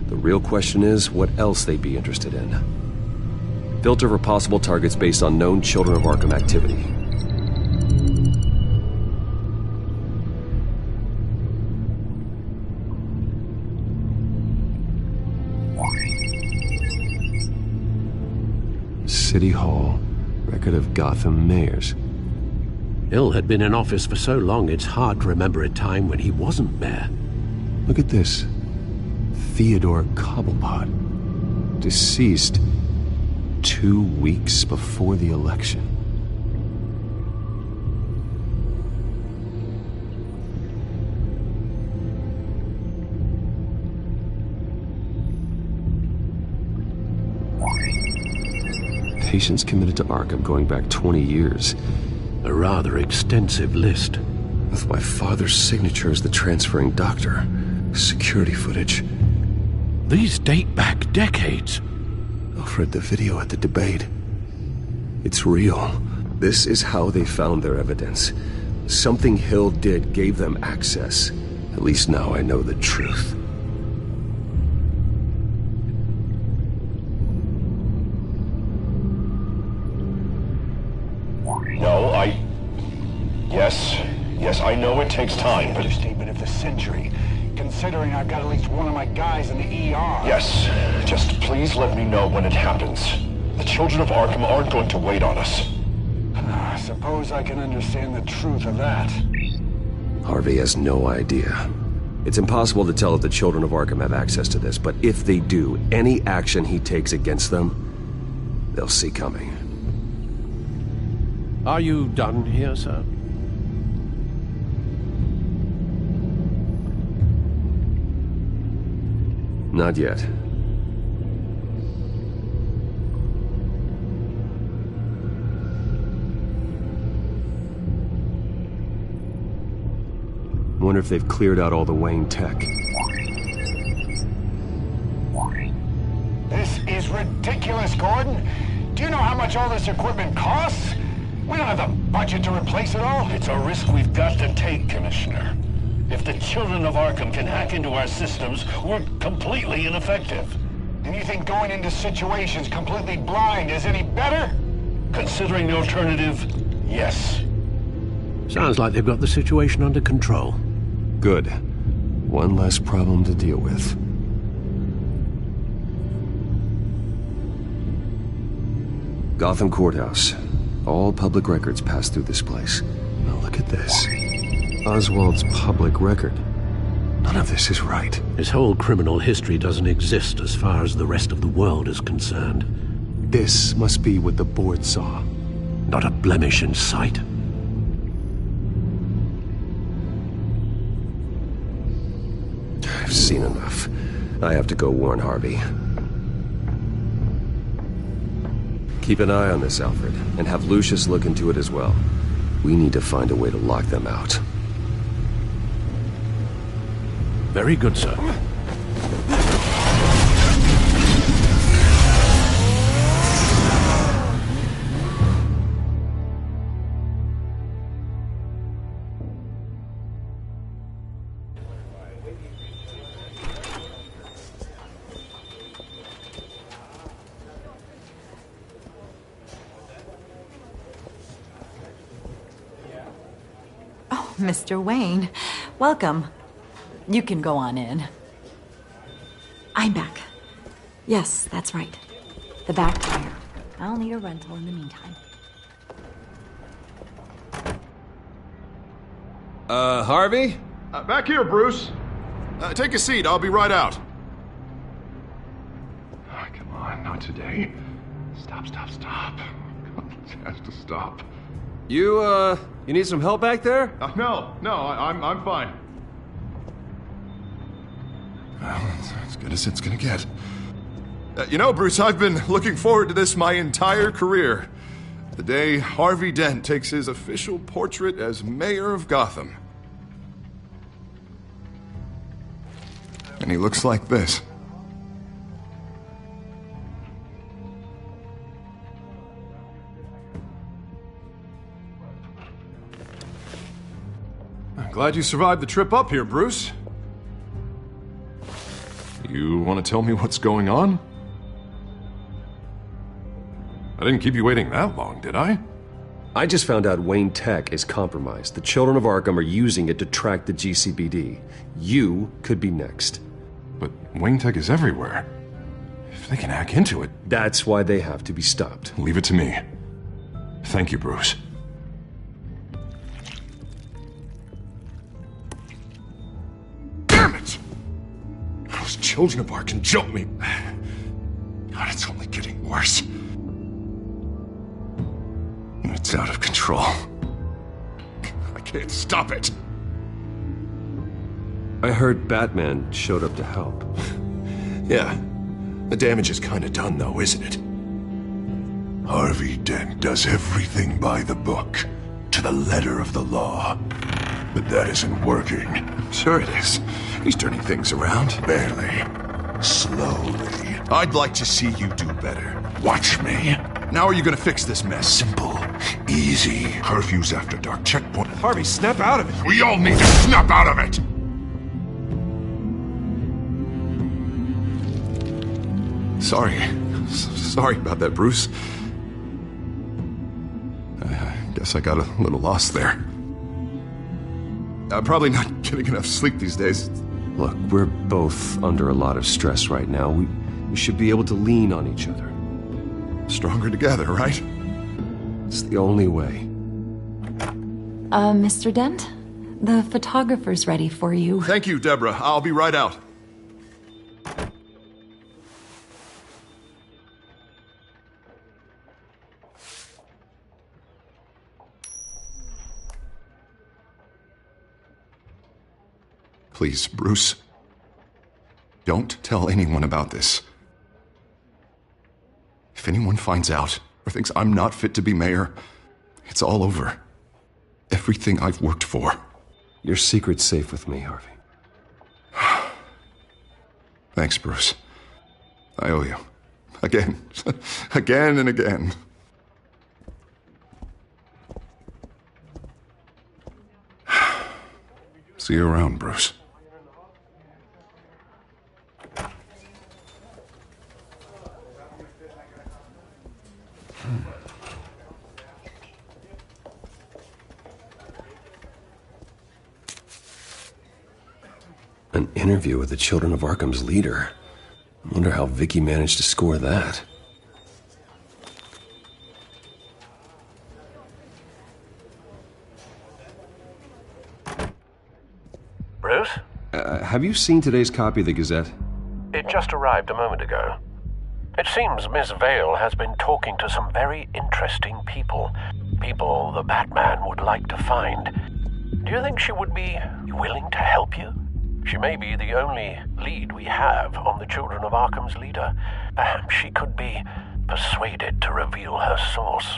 The real question is what else they'd be interested in. Filter for possible targets based on known Children of Arkham activity. City Hall. Record of Gotham mayors. Hill had been in office for so long it's hard to remember a time when he wasn't mayor. Look at this. Theodore Cobblepot. Deceased 2 weeks before the election. Patients committed to Arkham going back 20 years. A rather extensive list. With my father's signature as the transferring doctor. Security footage. These date back decades. Alfred, the video at the debate. It's real. This is how they found their evidence. Something Hill did gave them access. At least now I know the truth. No, Yes, I know it takes time, but... Understatement of the century, considering I've got at least one of my guys in the ER. Yes, just please let me know when it happens. The children of Arkham aren't going to wait on us. I suppose I can understand the truth of that. Harvey has no idea. It's impossible to tell if the children of Arkham have access to this, but if they do, any action he takes against them, they'll see coming. Are you done here, sir? Not yet. Wonder if they've cleared out all the Wayne tech. This is ridiculous, Gordon. Do you know how much all this equipment costs? We don't have the budget to replace it all. It's a risk we've got to take, Commissioner. If the children of Arkham can hack into our systems, we're completely ineffective. And you think going into situations completely blind is any better? Considering the alternative, yes. Sounds like they've got the situation under control. Good. One less problem to deal with. Gotham Courthouse. All public records pass through this place. Now look at this. Oswald's public record. None of this is right. His whole criminal history doesn't exist as far as the rest of the world is concerned. This must be what the board saw. Not a blemish in sight. I've seen enough. I have to go warn Harvey. Keep an eye on this, Alfred, and have Lucius look into it as well. We need to find a way to lock them out. Very good, sir. Oh, Mr. Wayne, welcome. You can go on in. I'm back. Yes, that's right. The back tire. I'll need a rental in the meantime. Harvey? Back here, Bruce. Take a seat. I'll be right out. Oh, come on, not today. Stop. It has to stop. You need some help back there? No, I'm fine. Well, it's as good as it's gonna get. You know, Bruce, I've been looking forward to this my entire career. The day Harvey Dent takes his official portrait as mayor of Gotham. And he looks like this. I'm glad you survived the trip up here, Bruce. You want to tell me what's going on? I didn't keep you waiting that long, did I? I just found out Wayne Tech is compromised. The children of Arkham are using it to track the GCPD. You could be next. But Wayne Tech is everywhere. If they can hack into it... That's why they have to be stopped. Leave it to me. Thank you, Bruce. Damn it! Those children of Arkham jumped me. God, it's only getting worse. It's out of control. I can't stop it. I heard Batman showed up to help. Yeah. The damage is kind of done, though, isn't it? Harvey Dent does everything by the book. to the letter of the law. But that isn't working. Sure it is. He's turning things around. Barely. Slowly. I'd like to see you do better. Watch me. Now are you gonna fix this mess? Simple. Easy. Curfews after dark. Checkpoint. Harvey, snap out of it. We all need to snap out of it! Sorry about that, Bruce. I guess I got a little lost there. I'm probably not getting enough sleep these days. Look, we're both under a lot of stress right now. We should be able to lean on each other. Stronger together, right? It's the only way. Mr. Dent? The photographer's ready for you. Thank you, Deborah. I'll be right out. Please, Bruce. Don't tell anyone about this. If anyone finds out or thinks I'm not fit to be mayor, it's all over. Everything I've worked for. Your secret's safe with me, Harvey. Thanks, Bruce. I owe you. Again. Again and again. See you around, Bruce. An interview with the Children of Arkham's leader. I wonder how Vicky managed to score that. Bruce? Have you seen today's copy of the Gazette? It just arrived a moment ago. It seems Miss Vale has been talking to some very interesting people. People the Batman would like to find. Do you think she would be willing to help you? She may be the only lead we have on the Children of Arkham's leader. Perhaps she could be persuaded to reveal her source.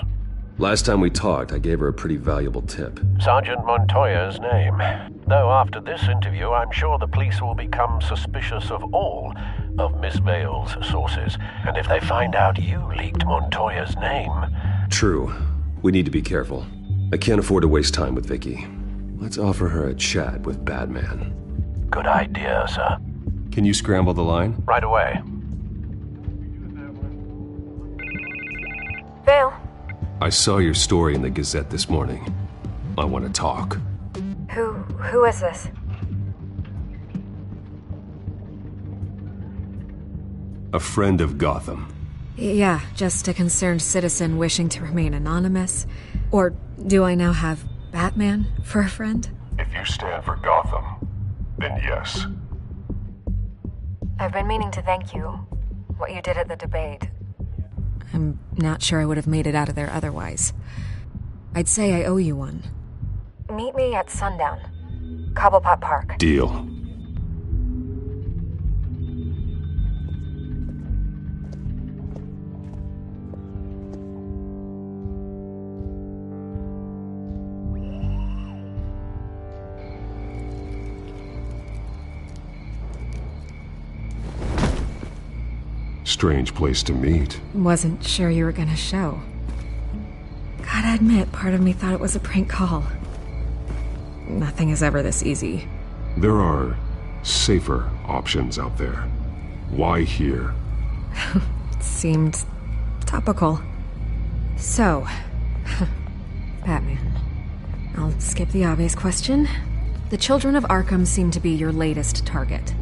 Last time we talked, I gave her a pretty valuable tip. Sergeant Montoya's name. Though after this interview, I'm sure the police will become suspicious of all of Miss Vale's sources. And if they find out you leaked Montoya's name... True. We need to be careful. I can't afford to waste time with Vicky. Let's offer her a chat with Batman. Good idea, sir. Can you scramble the line? Right away. Vale. I saw your story in the Gazette this morning. I want to talk. Who is this? A friend of Gotham. Yeah, just a concerned citizen wishing to remain anonymous. Or do I now have Batman for a friend? If you stand for Gotham, then yes. I've been meaning to thank you. What you did at the debate. I'm not sure I would have made it out of there otherwise. I'd say I owe you one. Meet me at sundown. Cobblepot Park. Deal. Strange place to meet. Wasn't sure you were gonna show. Gotta admit, part of me thought it was a prank call. Nothing is ever this easy. There are safer options out there. Why here? Seemed topical. So, Batman. I'll skip the obvious question. The Children of Arkham seem to be your latest target.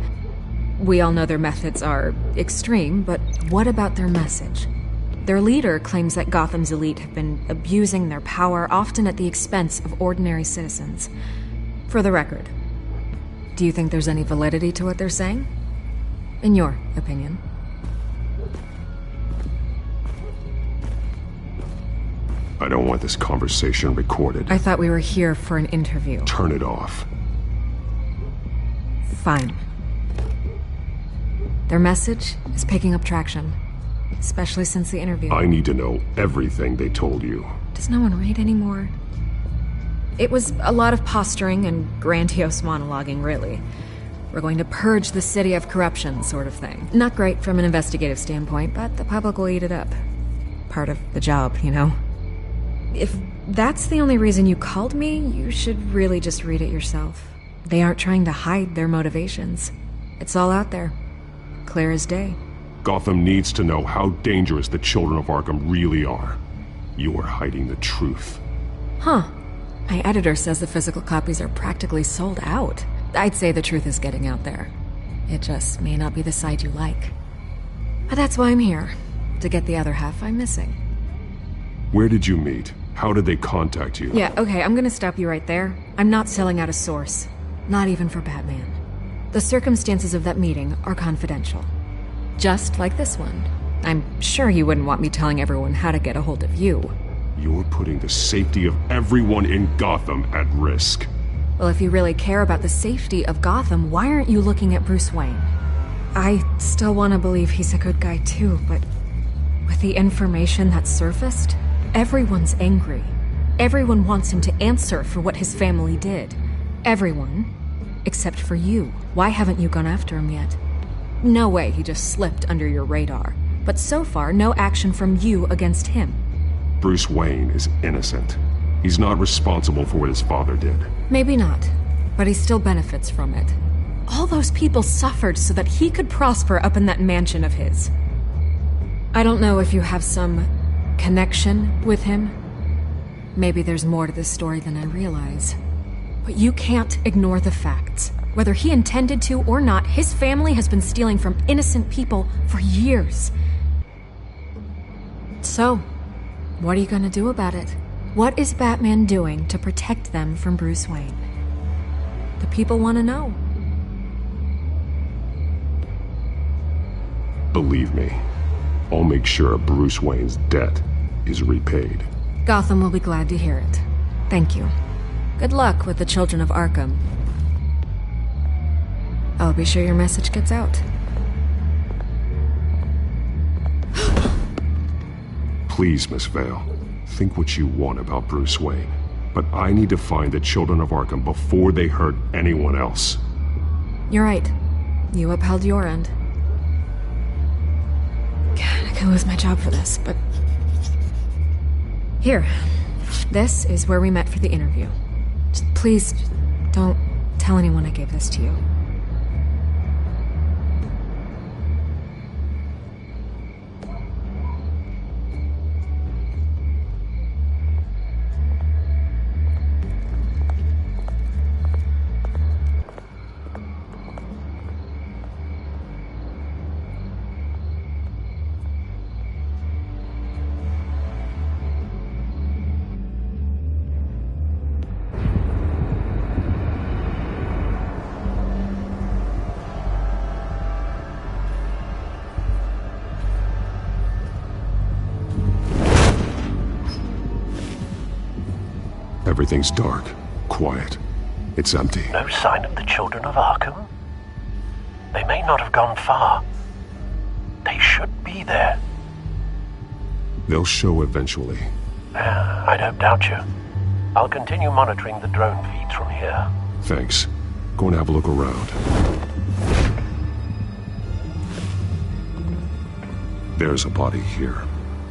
We all know their methods are extreme, but what about their message? Their leader claims that Gotham's elite have been abusing their power, often at the expense of ordinary citizens. For the record, do you think there's any validity to what they're saying? In your opinion? I don't want this conversation recorded. I thought we were here for an interview. Turn it off. Fine. Their message is picking up traction, especially since the interview. I need to know everything they told you. Does no one read anymore? It was a lot of posturing and grandiose monologuing, really. We're going to purge the city of corruption, sort of thing. Not great from an investigative standpoint, but the public will eat it up. Part of the job, you know? If that's the only reason you called me, you should really just read it yourself. They aren't trying to hide their motivations. It's all out there. Clear as day. Gotham needs to know how dangerous the children of Arkham really are. You're hiding the truth. Huh. My editor says the physical copies are practically sold out. I'd say the truth is getting out there. It just may not be the side you like. But that's why I'm here. To get the other half I'm missing. Where did you meet? How did they contact you? Yeah, okay, I'm gonna stop you right there. I'm not selling out a source. Not even for Batman. The circumstances of that meeting are confidential. Just like this one. I'm sure you wouldn't want me telling everyone how to get a hold of you. You're putting the safety of everyone in Gotham at risk. Well, if you really care about the safety of Gotham, why aren't you looking at Bruce Wayne? I still want to believe he's a good guy too, but with the information that surfaced, everyone's angry. Everyone wants him to answer for what his family did. Everyone, except for you. Why haven't you gone after him yet? No way he just slipped under your radar. But so far, no action from you against him. Bruce Wayne is innocent. He's not responsible for what his father did. Maybe not, but he still benefits from it. All those people suffered so that he could prosper up in that mansion of his. I don't know if you have some connection with him. Maybe there's more to this story than I realize. But you can't ignore the facts. Whether he intended to or not, his family has been stealing from innocent people for years. So, what are you gonna do about it? What is Batman doing to protect them from Bruce Wayne? The people want to know. Believe me, I'll make sure Bruce Wayne's debt is repaid. Gotham will be glad to hear it. Thank you. Good luck with the children of Arkham. I'll be sure your message gets out. Please, Miss Vale, think what you want about Bruce Wayne. But I need to find the children of Arkham before they hurt anyone else. You're right. You upheld your end. God, I could lose my job for this, but... Here. This is where we met for the interview. Just please, don't tell anyone I gave this to you. Everything's dark, quiet. It's empty. No sign of the children of Arkham? They may not have gone far. They should be there. They'll show eventually. I don't doubt you. I'll continue monitoring the drone feeds from here. Thanks. Go and have a look around. There's a body here.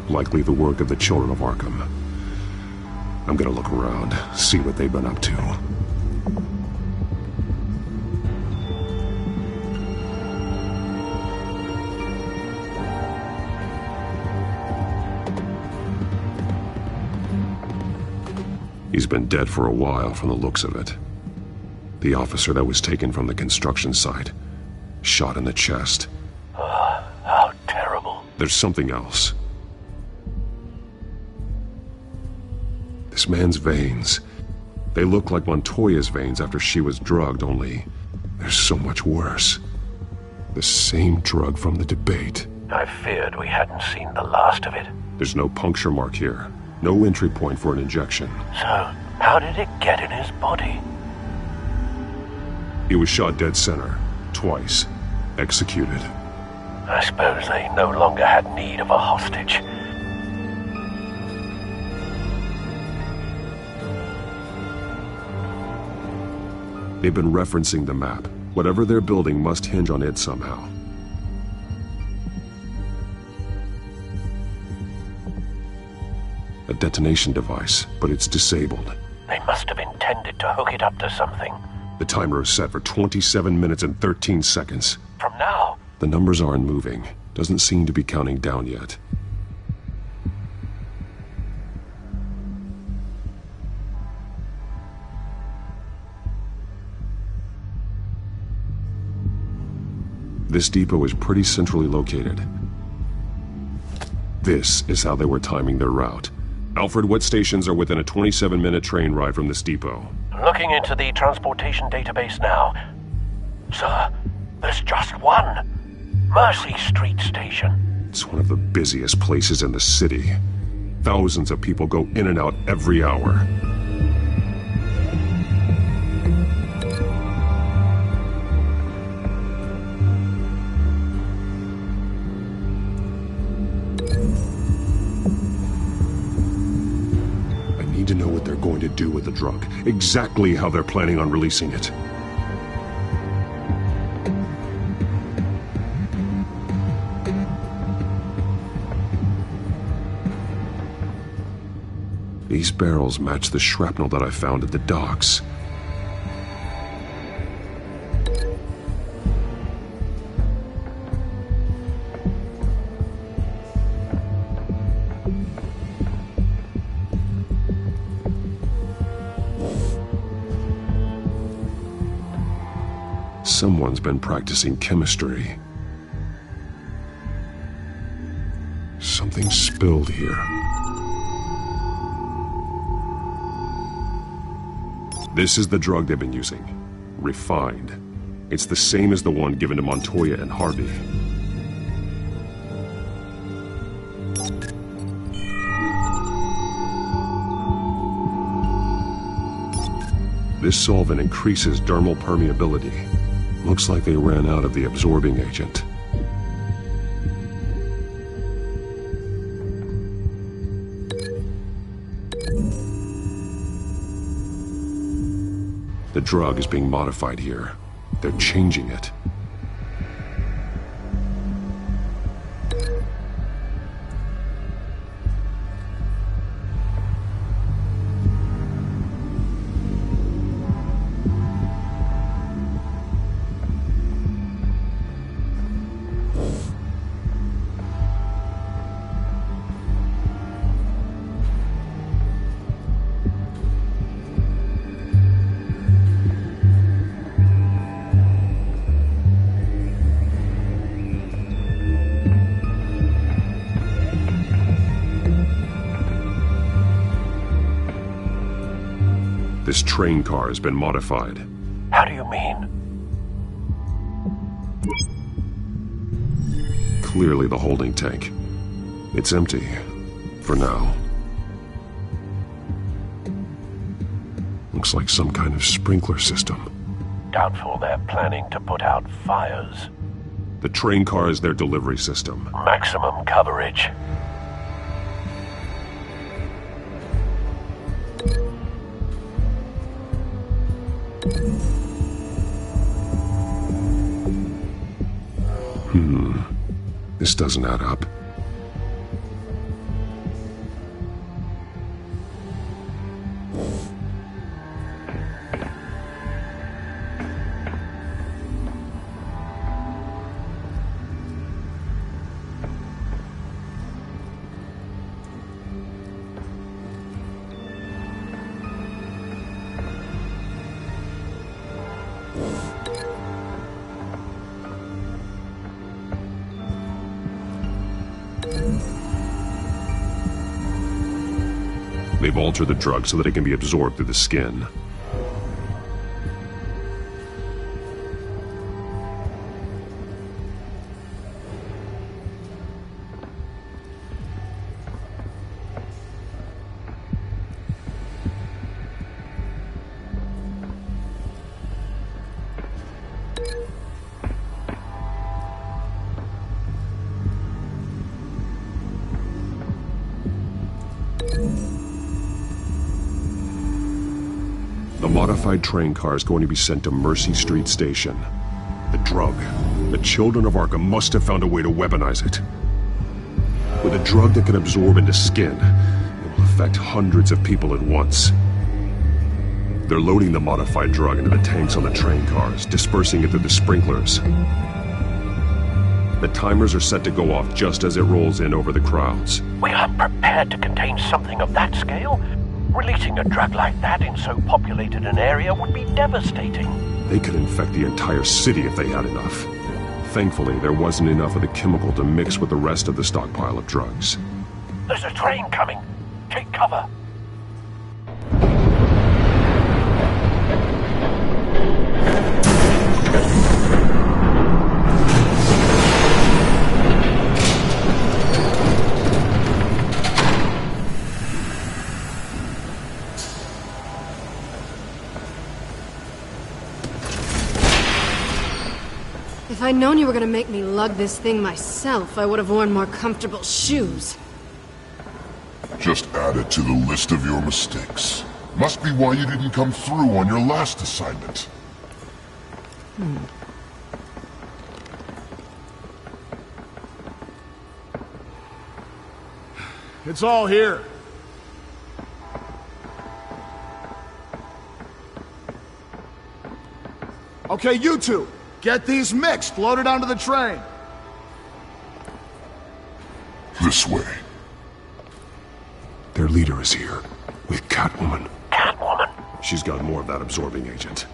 Likely the work of the children of Arkham. I'm gonna look around, see what they've been up to. He's been dead for a while from the looks of it. The officer that was taken from the construction site. Shot in the chest. How terrible. There's something else. This man's veins. They look like Montoya's veins after she was drugged, only they're so much worse. The same drug from the debate. I feared we hadn't seen the last of it. There's no puncture mark here. No entry point for an injection. So, how did it get in his body? He was shot dead center. Twice. Executed. I suppose they no longer had need of a hostage. They've been referencing the map. Whatever they're building must hinge on it somehow. A detonation device, but it's disabled. They must have intended to hook it up to something. The timer is set for 27 minutes and 13 seconds. From now? The numbers aren't moving. Doesn't seem to be counting down yet. This depot is pretty centrally located. This is how they were timing their route. Alfred, what stations are within a 27-minute train ride from this depot? Looking into the transportation database now. Sir, there's just one. Mercy Street Station. It's one of the busiest places in the city. Thousands of people go in and out every hour. I need to know what they're going to do with the drug. Exactly how they're planning on releasing it. These barrels match the shrapnel that I found at the docks. Someone's been practicing chemistry. Something spilled here. This is the drug they've been using. Refined. It's the same as the one given to Montoya and Harvey. This solvent increases dermal permeability. Looks like they ran out of the absorbing agent. The drug is being modified here. They're changing it. This train car has been modified. How do you mean? Clearly the holding tank. It's empty. For now. Looks like some kind of sprinkler system. Doubtful they're planning to put out fires. The train car is their delivery system. Maximum coverage. This doesn't add up. They've altered the drug so that it can be absorbed through the skin. The A modified train car is going to be sent to Mercy Street Station. The drug. The children of Arkham must have found a way to weaponize it. With a drug that can absorb into skin, it will affect hundreds of people at once. They're loading the modified drug into the tanks on the train cars, dispersing it through the sprinklers. The timers are set to go off just as it rolls in over the crowds. We aren't prepared to contain something of that scale. Releasing a drug like that in so populated an area would be devastating. They could infect the entire city if they had enough. Thankfully, there wasn't enough of the chemical to mix with the rest of the stockpile of drugs. There's a train coming. Take cover. If I'd known you were gonna make me lug this thing myself, I would have worn more comfortable shoes. Just add it to the list of your mistakes. Must be why you didn't come through on your last assignment. It's all here. Okay, you two. Get these mixed, loaded onto the train. This way. Their leader is here, with Catwoman. Catwoman? She's got more of that absorbing agent.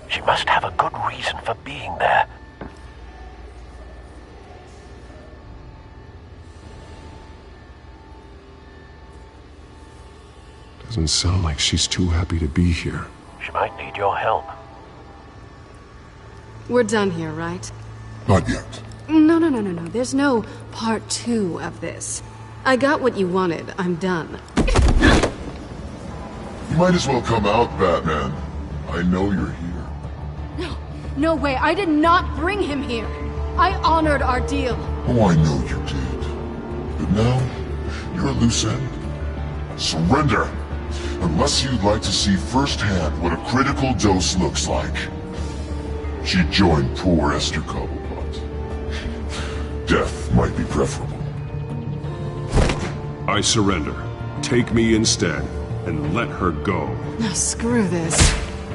She must have a good reason for being there. Doesn't sound like she's too happy to be here. She might need your help. We're done here, right? Not yet. No. There's no part 2 of this. I got what you wanted. I'm done. You might as well come out, Batman. I know you're here. No way. I did not bring him here. I honored our deal. Oh, I know you did. But now, you're a loose end. Surrender! Unless you'd like to see firsthand what a critical dose looks like. She joined poor Esther Cobblepot. Death might be preferable. I surrender. Take me instead, and let her go. No, screw this.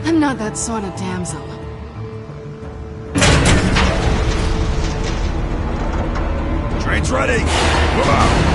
I'm not that sort of damsel. Train's ready! Move out!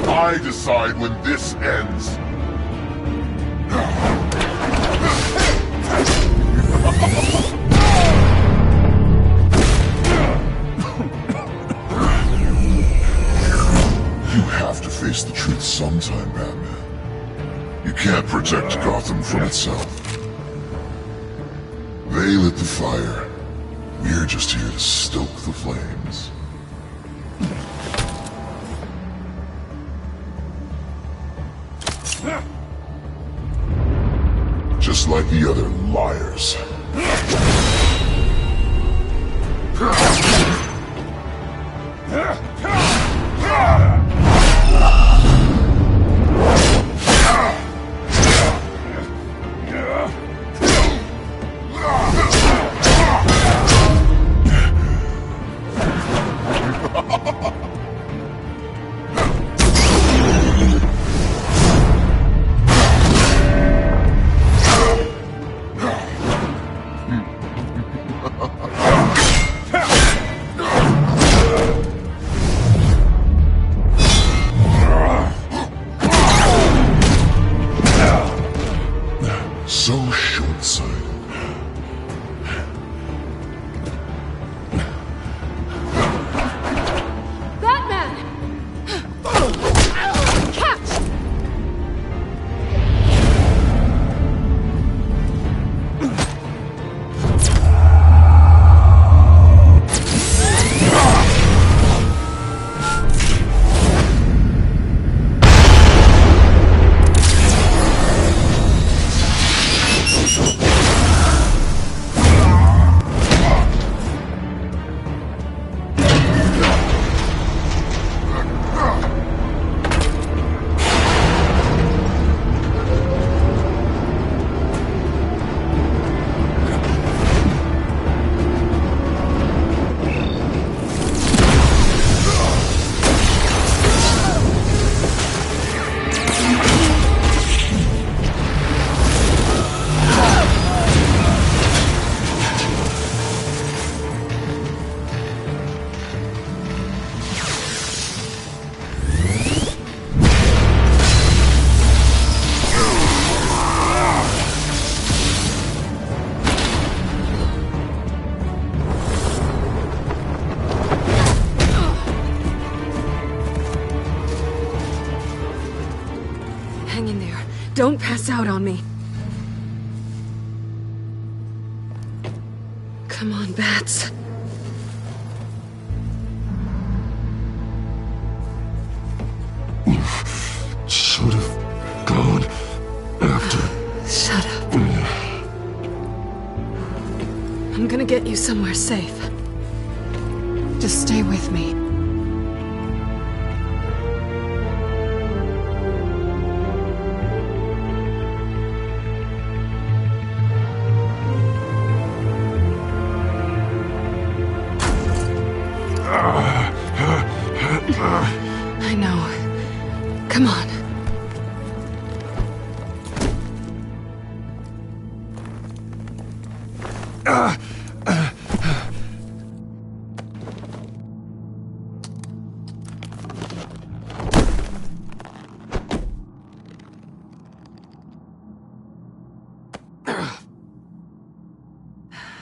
I decide when this ends. You have to face the truth sometime, Batman. You can't protect Gotham from itself. They lit the fire. We're just here to stoke the flames. Just like the other liars. Hang in there. Don't pass out on me. Come on, Bats. Should have gone after. Shut up. I'm gonna get you somewhere safe. Just stay with me. I know. Come on.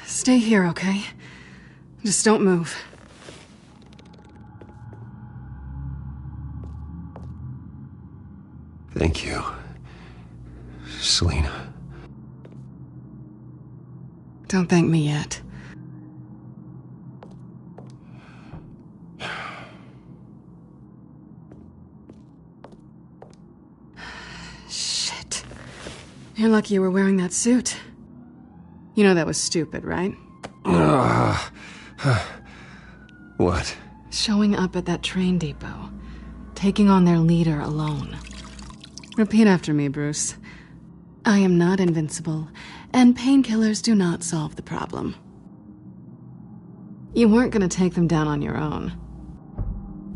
Stay here, okay? Just don't move. Thank you, Selina. Don't thank me yet. Shit. You're lucky you were wearing that suit. You know that was stupid, right? What? Showing up at that train depot. Taking on their leader alone. Repeat after me, Bruce. I am not invincible, and painkillers do not solve the problem. You weren't gonna take them down on your own.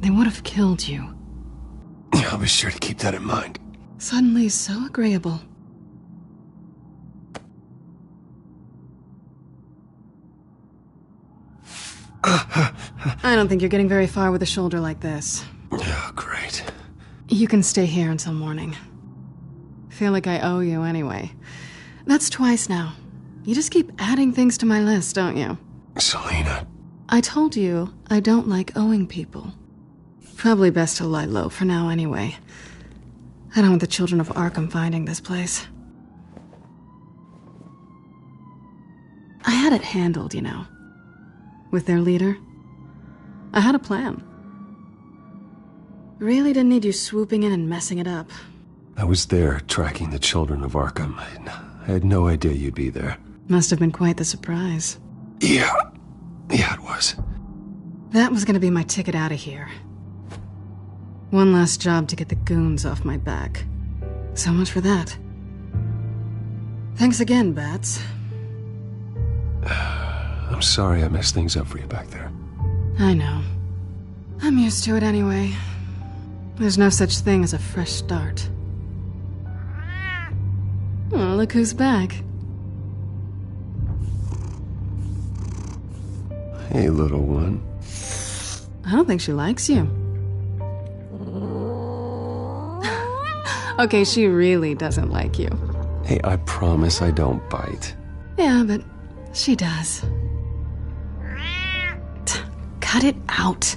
They would have killed you. I'll be sure to keep that in mind. Suddenly so agreeable. I don't think you're getting very far with a shoulder like this. Oh, great. You can stay here until morning. Feel like I owe you anyway. That's twice now. You just keep adding things to my list, don't you? Selina. I told you I don't like owing people. Probably best to lie low for now anyway. I don't want the children of Arkham finding this place. I had it handled, you know. With their leader. I had a plan. Really didn't need you swooping in and messing it up. I was there tracking the children of Arkham. I had no idea you'd be there. Must have been quite the surprise. Yeah, it was. That was gonna be my ticket out of here. One last job to get the goons off my back. So much for that. Thanks again, Bats. I'm sorry I messed things up for you back there. I know. I'm used to it anyway. There's no such thing as a fresh start. Oh, look who's back. Hey, little one. I don't think she likes you. Okay, she really doesn't like you. Hey, I promise I don't bite. Yeah, but she does. Cut it out.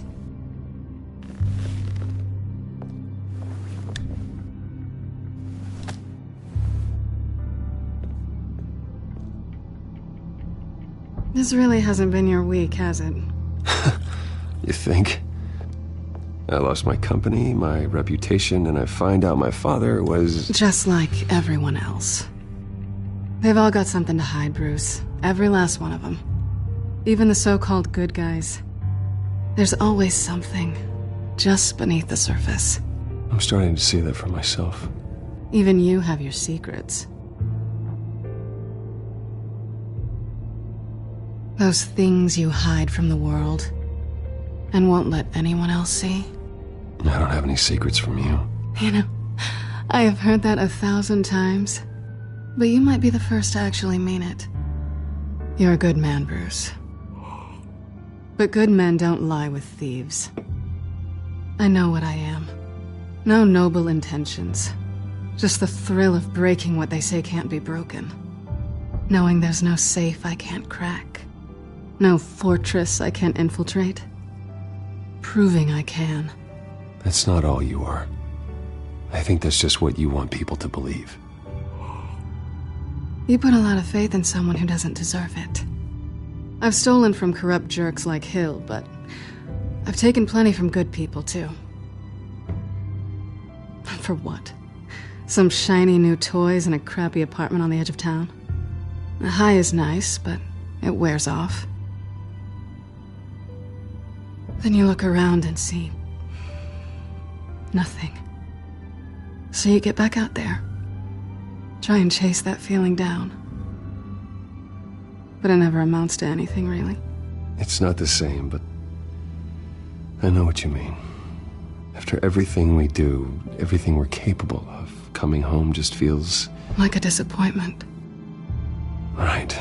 This really hasn't been your week, has it? You think? I lost my company, my reputation, and I find out my father was... Just like everyone else. They've all got something to hide, Bruce. Every last one of them. Even the so-called good guys. There's always something just beneath the surface. I'm starting to see that for myself. Even you have your secrets. Those things you hide from the world and won't let anyone else see. I don't have any secrets from you. You know, I have heard that 1,000 times, but you might be the first to actually mean it. You're a good man, Bruce. But good men don't lie with thieves. I know what I am. No noble intentions. Just the thrill of breaking what they say can't be broken. Knowing there's no safe I can't crack. No fortress I can't infiltrate. Proving I can. That's not all you are. I think that's just what you want people to believe. You put a lot of faith in someone who doesn't deserve it. I've stolen from corrupt jerks like Hill, but I've taken plenty from good people, too. For what? Some shiny new toys and a crappy apartment on the edge of town? The high is nice, but it wears off. Then you look around and see nothing. So you get back out there. Try and chase that feeling down. But it never amounts to anything, really. It's not the same, but I know what you mean. After everything we do, everything we're capable of, coming home just feels... like a disappointment. Right.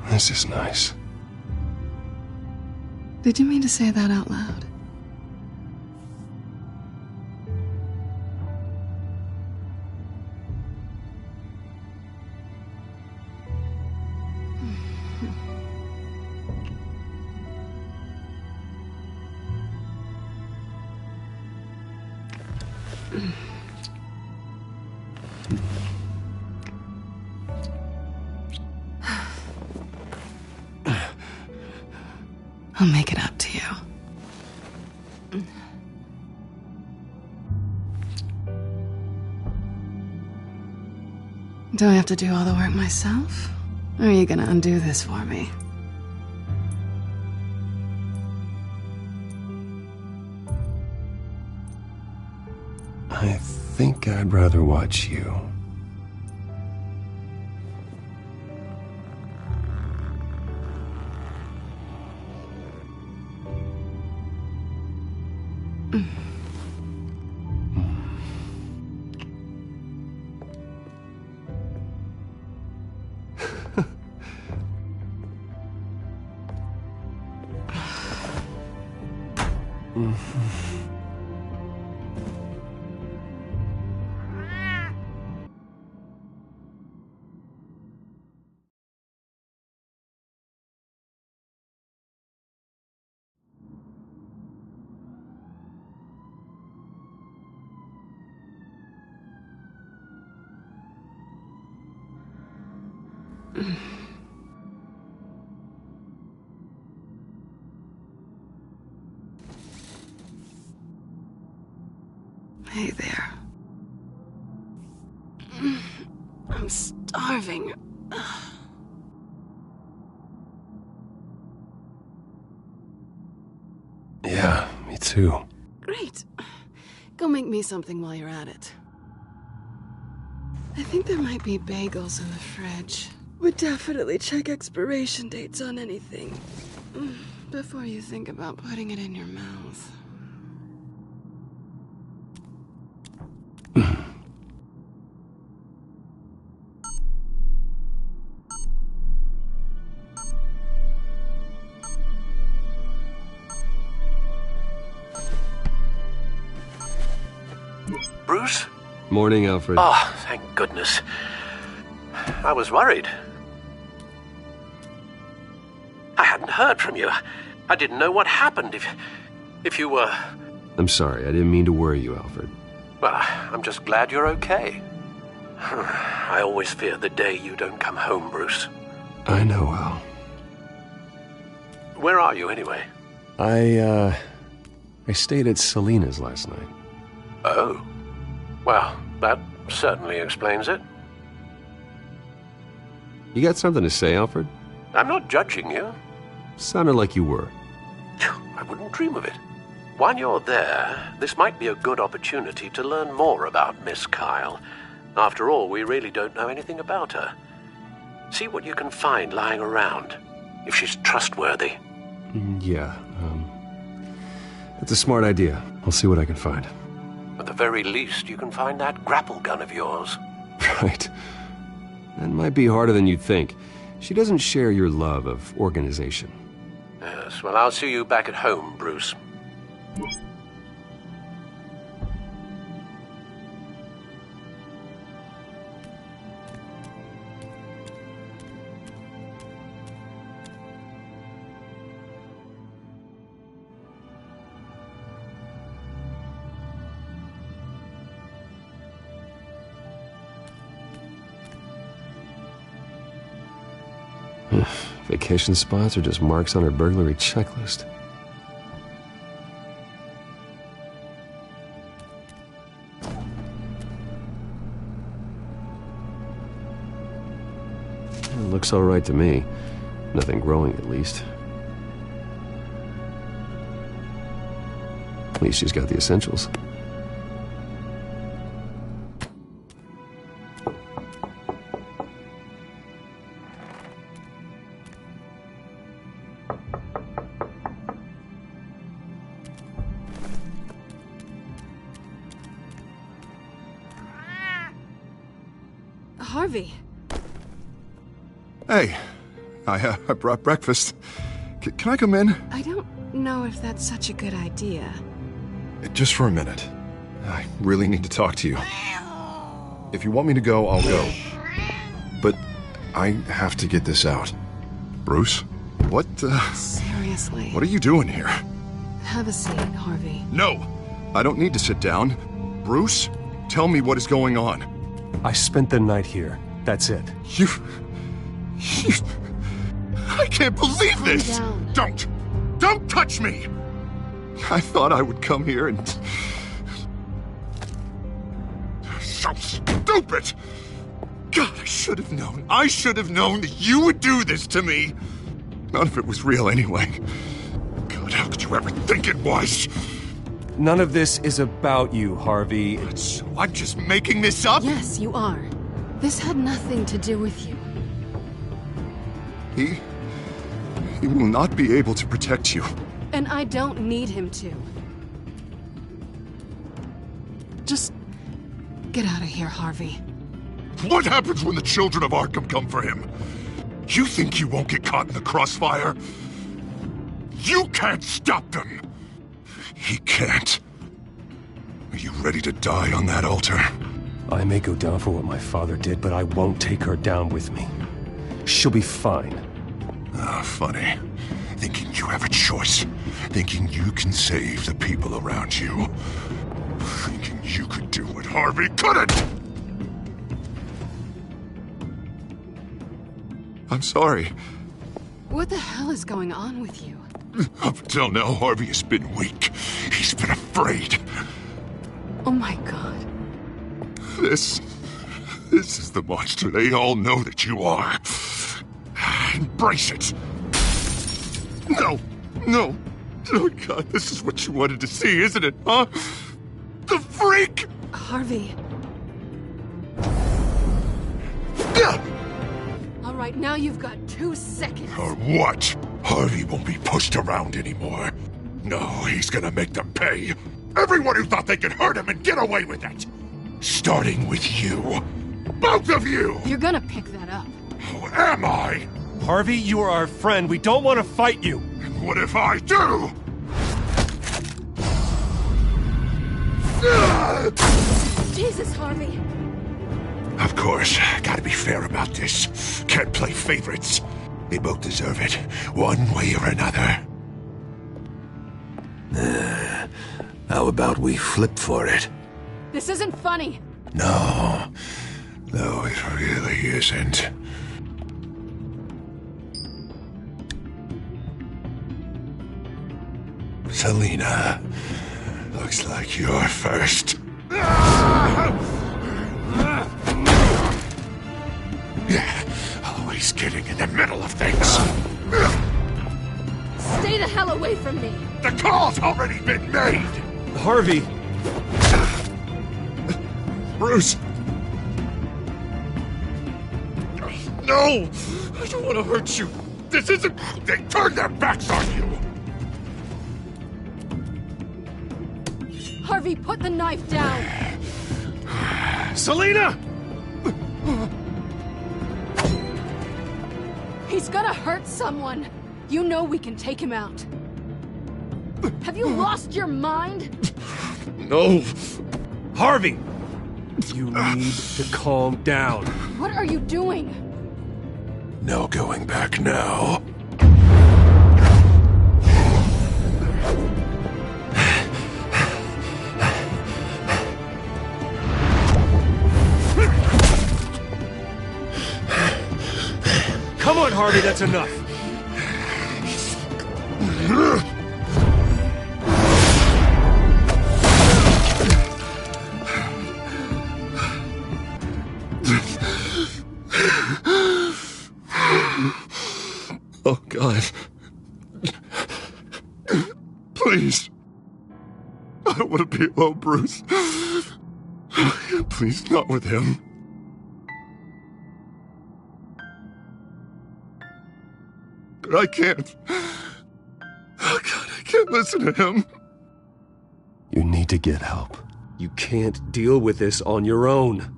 This is nice. Did you mean to say that out loud? I'll make it up to you. Do I have to do all the work myself? Or are you gonna undo this for me? I think I'd rather watch you. Hey there. I'm starving. Yeah, me too. Great. Go make me something while you're at it. I think there might be bagels in the fridge. Would definitely check expiration dates on anything before you think about putting it in your mouth. Bruce? Morning, Alfred. Oh, thank goodness. I was worried. I hadn't heard from you. I didn't know what happened if you were... I'm sorry, I didn't mean to worry you, Alfred. Well, I'm just glad you're okay. I always fear the day you don't come home, Bruce. I know, Al. Where are you, anyway? I stayed at Selena's last night. Oh. Well, that certainly explains it. You got something to say, Alfred? I'm not judging you. Sounded like you were. I wouldn't dream of it. While you're there, this might be a good opportunity to learn more about Miss Kyle. After all, we really don't know anything about her. See what you can find lying around, if she's trustworthy. Yeah, that's a smart idea. I'll see what I can find. At the very least, you can find that grapple gun of yours. Right. That might be harder than you'd think. She doesn't share your love of organization. Yes, well, I'll see you back at home, Bruce. Vacation spots are just marks on her burglary checklist. It looks all right to me. Nothing growing, at least. At least she's got the essentials. Harvey. Hey, I brought breakfast. Can I come in? I don't know if that's such a good idea. Just for a minute. I really need to talk to you. If you want me to go, I'll go. But I have to get this out. Bruce? What, Seriously. What are you doing here? Have a seat, Harvey. No! I don't need to sit down. Bruce, tell me what is going on. I spent the night here. That's it. You... I can't believe this! Calm down. Don't touch me! I thought I would come here and... So stupid! God, I should have known. I should have known that you would do this to me. None of it was real anyway. God, how could you ever think it was? None of this is about you, Harvey. So I'm just making this up? Yes, you are. This had nothing to do with you. He will not be able to protect you. And I don't need him to. Just get out of here, Harvey. What happens when the children of Arkham come for him? You think you won't get caught in the crossfire? You can't stop them! He can't. Are you ready to die on that altar? I may go down for what my father did, but I won't take her down with me. She'll be fine. Ah, funny. Thinking you have a choice. Thinking you can save the people around you. Thinking you could do what Harvey couldn't! I'm sorry. What the hell is going on with you? Up until now, Harvey has been weak. He's been afraid. Oh my God. This is the monster they all know that you are. Embrace it. No. Oh God, this is what you wanted to see, isn't it, huh? The freak! Harvey. All right, now you've got 2 seconds. Or what? Harvey won't be pushed around anymore. No, he's gonna make them pay. Everyone who thought they could hurt him and get away with it. Starting with you. Both of you! You're gonna pick that up. Who am I? Harvey, you are our friend. We don't want to fight you. And what if I do? Jesus, Harvey. Of course, gotta be fair about this. Can't play favorites. They both deserve it, one way or another. How about we flip for it? This isn't funny. No, it really isn't. Selina, looks like you're first. Yeah, always getting in the middle of things. Stay the hell away from me. The call's already been made. Harvey. Bruce. No, I don't want to hurt you. This isn't... They turned their backs on you. Harvey, put the knife down. Selina! He's gonna hurt someone. You know we can take him out. Have you lost your mind? No. Harvey! You need to calm down. What are you doing? No going back now. Cut Come on, Harvey, that's enough. Oh, God. Please. I don't want to be alone, Bruce. Please, not with him. But I can't. Oh, God, I can't listen to him. You need to get help. You can't deal with this on your own.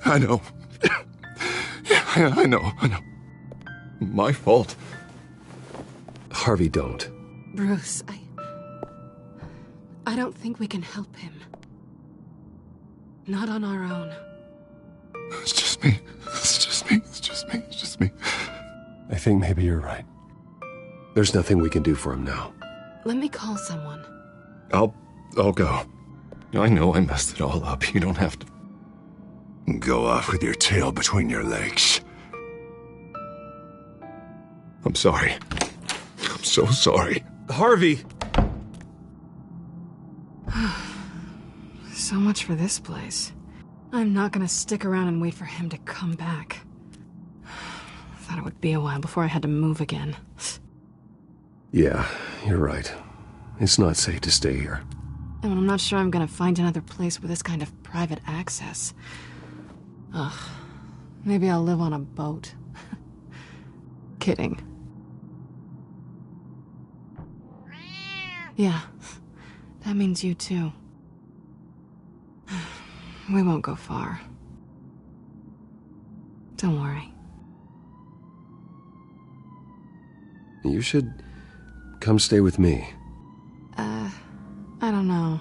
I know. Yeah, I know. My fault. Harvey, don't. Bruce, I don't think we can help him. Not on our own. It's just me. I think maybe you're right. There's nothing we can do for him now. Let me call someone. I'll go. I know I messed it all up. You don't have to go off with your tail between your legs. I'm sorry. I'm so sorry. Harvey! So much for this place. I'm not gonna stick around and wait for him to come back. Thought it would be a while before I had to move again. Yeah, you're right. It's not safe to stay here. And I'm not sure I'm gonna find another place with this kind of private access. Ugh. Maybe I'll live on a boat. Kidding. Yeah, that means you too. We won't go far. Don't worry. You should come stay with me. I don't know.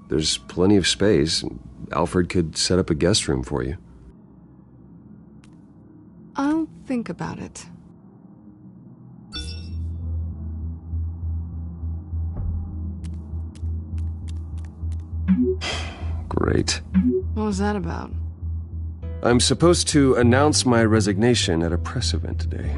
There's plenty of space. Alfred could set up a guest room for you. I'll think about it. Great. What was that about? I'm supposed to announce my resignation at a press event today.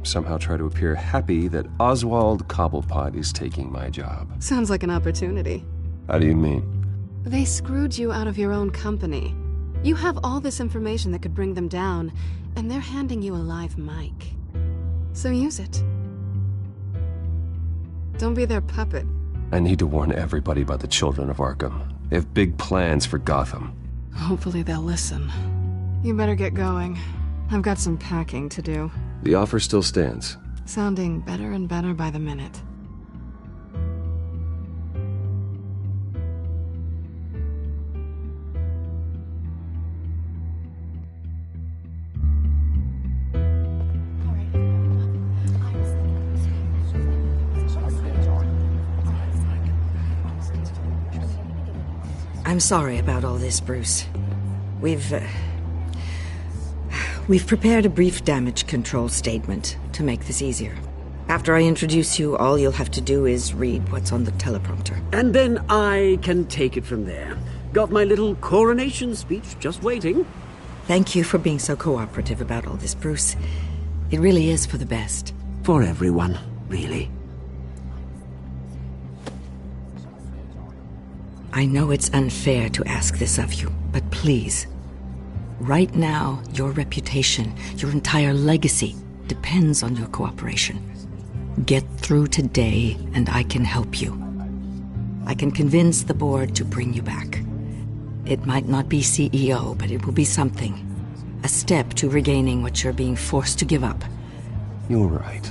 Somehow try to appear happy that Oswald Cobblepot is taking my job. Sounds like an opportunity. How do you mean? They screwed you out of your own company. You have all this information that could bring them down, and they're handing you a live mic. So use it. Don't be their puppet. I need to warn everybody about the children of Arkham. They have big plans for Gotham. Hopefully they'll listen. You better get going. I've got some packing to do. The offer still stands. Sounding better and better by the minute. I'm sorry about all this, Bruce. We've prepared a brief damage control statement to make this easier. After I introduce you, all you'll have to do is read what's on the teleprompter. And then I can take it from there. Got my little coronation speech just waiting. Thank you for being so cooperative about all this, Bruce. It really is for the best. For everyone, really. I know it's unfair to ask this of you, but please. Right now, your reputation, your entire legacy, depends on your cooperation. Get through today, and I can help you. I can convince the board to bring you back. It might not be CEO, but it will be something. A step to regaining what you're being forced to give up. You're right.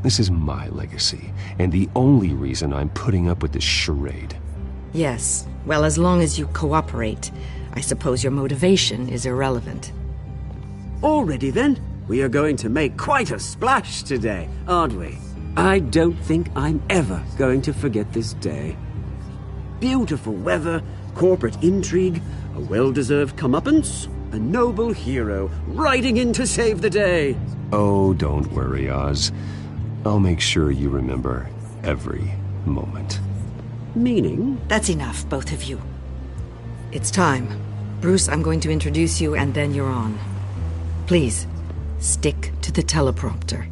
This is my legacy, and the only reason I'm putting up with this charade. Yes, well, as long as you cooperate, I suppose your motivation is irrelevant. Already then, we are going to make quite a splash today, aren't we? I don't think I'm ever going to forget this day. Beautiful weather, corporate intrigue, a well-deserved comeuppance, a noble hero riding in to save the day. Oh, don't worry, Oz. I'll make sure you remember every moment. Meaning? That's enough, both of you. It's time. Bruce, I'm going to introduce you, and then you're on. Please, Stick to the teleprompter.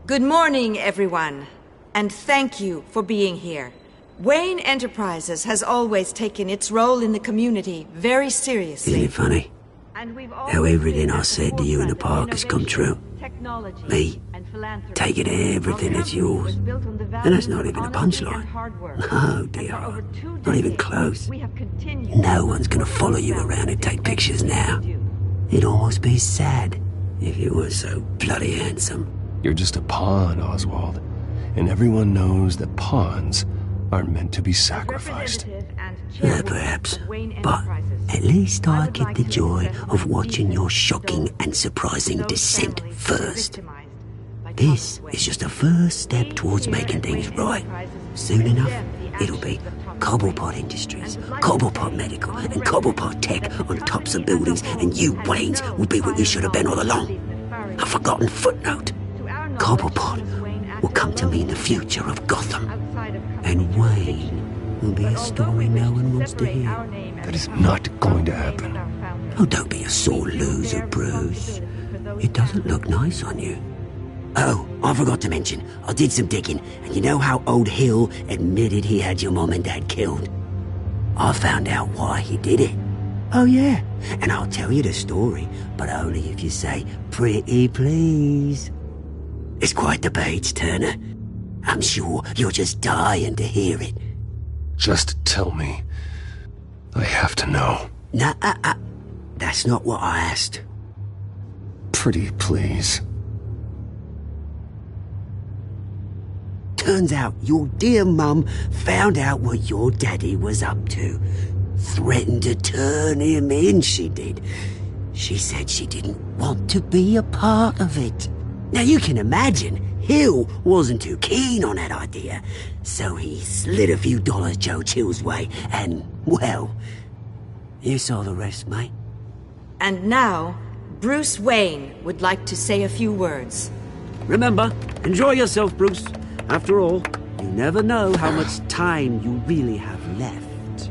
Good morning, everyone, and thank you for being here. Wayne Enterprises has always taken its role in the community very seriously. Isn't it funny? How everything I said to you in the park has come true. Me, taking everything that's yours. And that's not even a punchline. No, dear. Not even close. No one's gonna follow you around and take pictures now. It'd almost be sad if you were so bloody handsome. You're just a pawn, Oswald. And everyone knows that pawns aren't meant to be sacrificed. Perhaps. But at least I get the joy of watching your shocking and surprising descent first. This is just a first step towards making things right. Soon enough, it'll be Cobblepot Industries, Cobblepot Medical, and Cobblepot Tech on tops of buildings, and you, Waynes, will be what you should have been all along. A forgotten footnote. Cobblepot will come to mean the future of Gotham. And Wayne will be a story no one wants to hear. That is not going to happen. Oh, don't be a sore loser, Bruce. It doesn't look nice on you. Oh, I forgot to mention, I did some digging, and you know how old Hill admitted he had your mom and dad killed? I found out why he did it. Oh yeah, and I'll tell you the story, but only if you say, "Pretty please." It's quite the page, Turner. I'm sure you're just dying to hear it. Just tell me. I have to know. Nah, that's not what I asked. Pretty please. Turns out your dear mum found out what your daddy was up to. Threatened to turn him in, she did. She said she didn't want to be a part of it. Now you can imagine, Hill wasn't too keen on that idea, so he slid a few dollars Joe Chill's way, and, well, you saw the rest, mate. And now, Bruce Wayne would like to say a few words. Remember, enjoy yourself, Bruce. After all, you never know how much time you really have left.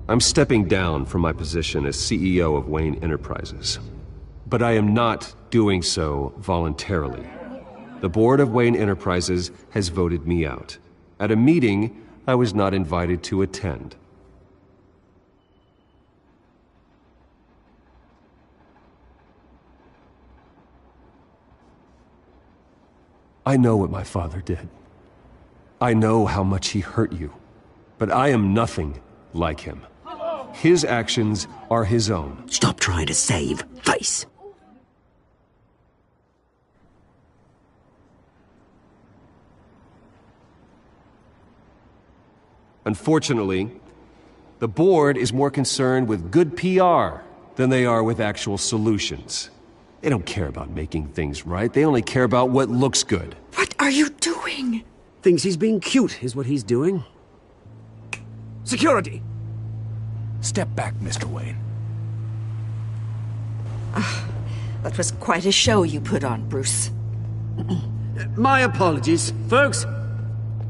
I'm stepping down from my position as CEO of Wayne Enterprises. But I am not doing so voluntarily. The board of Wayne Enterprises has voted me out. At a meeting I was not invited to attend. I know what my father did. I know how much he hurt you. But I am nothing like him. His actions are his own. Stop trying to save face. Unfortunately, the board is more concerned with good PR than they are with actual solutions. They don't care about making things right. They only care about what looks good. What are you doing? Thinks he's being cute, is what he's doing. Security! Step back, Mr. Wayne. That was quite a show you put on, Bruce. My apologies, folks.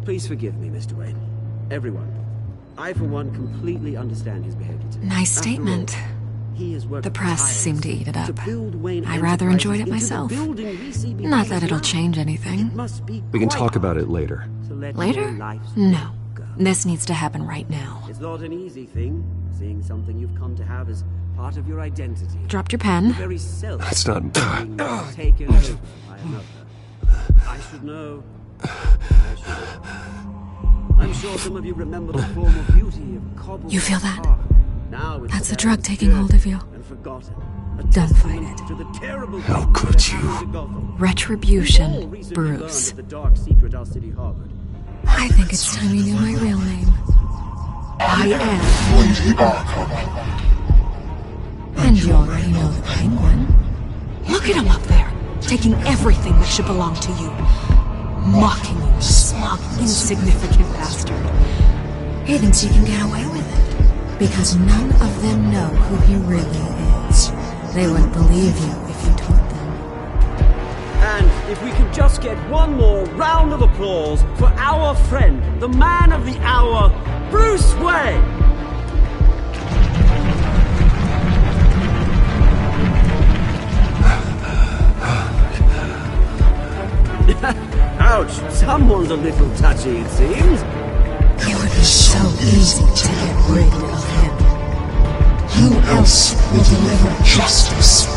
Please forgive me, Mr. Wayne. Everyone. I, for one, completely understand his behavior today. Nice statement. The press seemed to eat it up. I rather enjoyed it myself. Not that it'll change anything. We can talk about it later. Later? No. This needs to happen right now. It's not an easy thing, seeing something you've come to have as part of your identity. Dropped your pen. Very self. That's not... Taken over by another. I should know. I'm sure some of you remember the former beauty of Cobble. You feel that? Now that's the drug taking hold of you. Don't fight it. How could you? Retribution, Bruce. I think it's time you knew my real name. I am Lady Arkham. And you already know the Penguin. Look at him up there, taking everything that should belong to you. Mocking you, smug, insignificant bastard. He thinks he can get away with it, because none of them know who he really is. They wouldn't believe you if you told them. And if we could just get one more round of applause for our friend, the man of the hour, Bruce Wayne! Ouch, someone's a little touchy, it seems. It would be so easy to get rid of him. Who else will deliver justice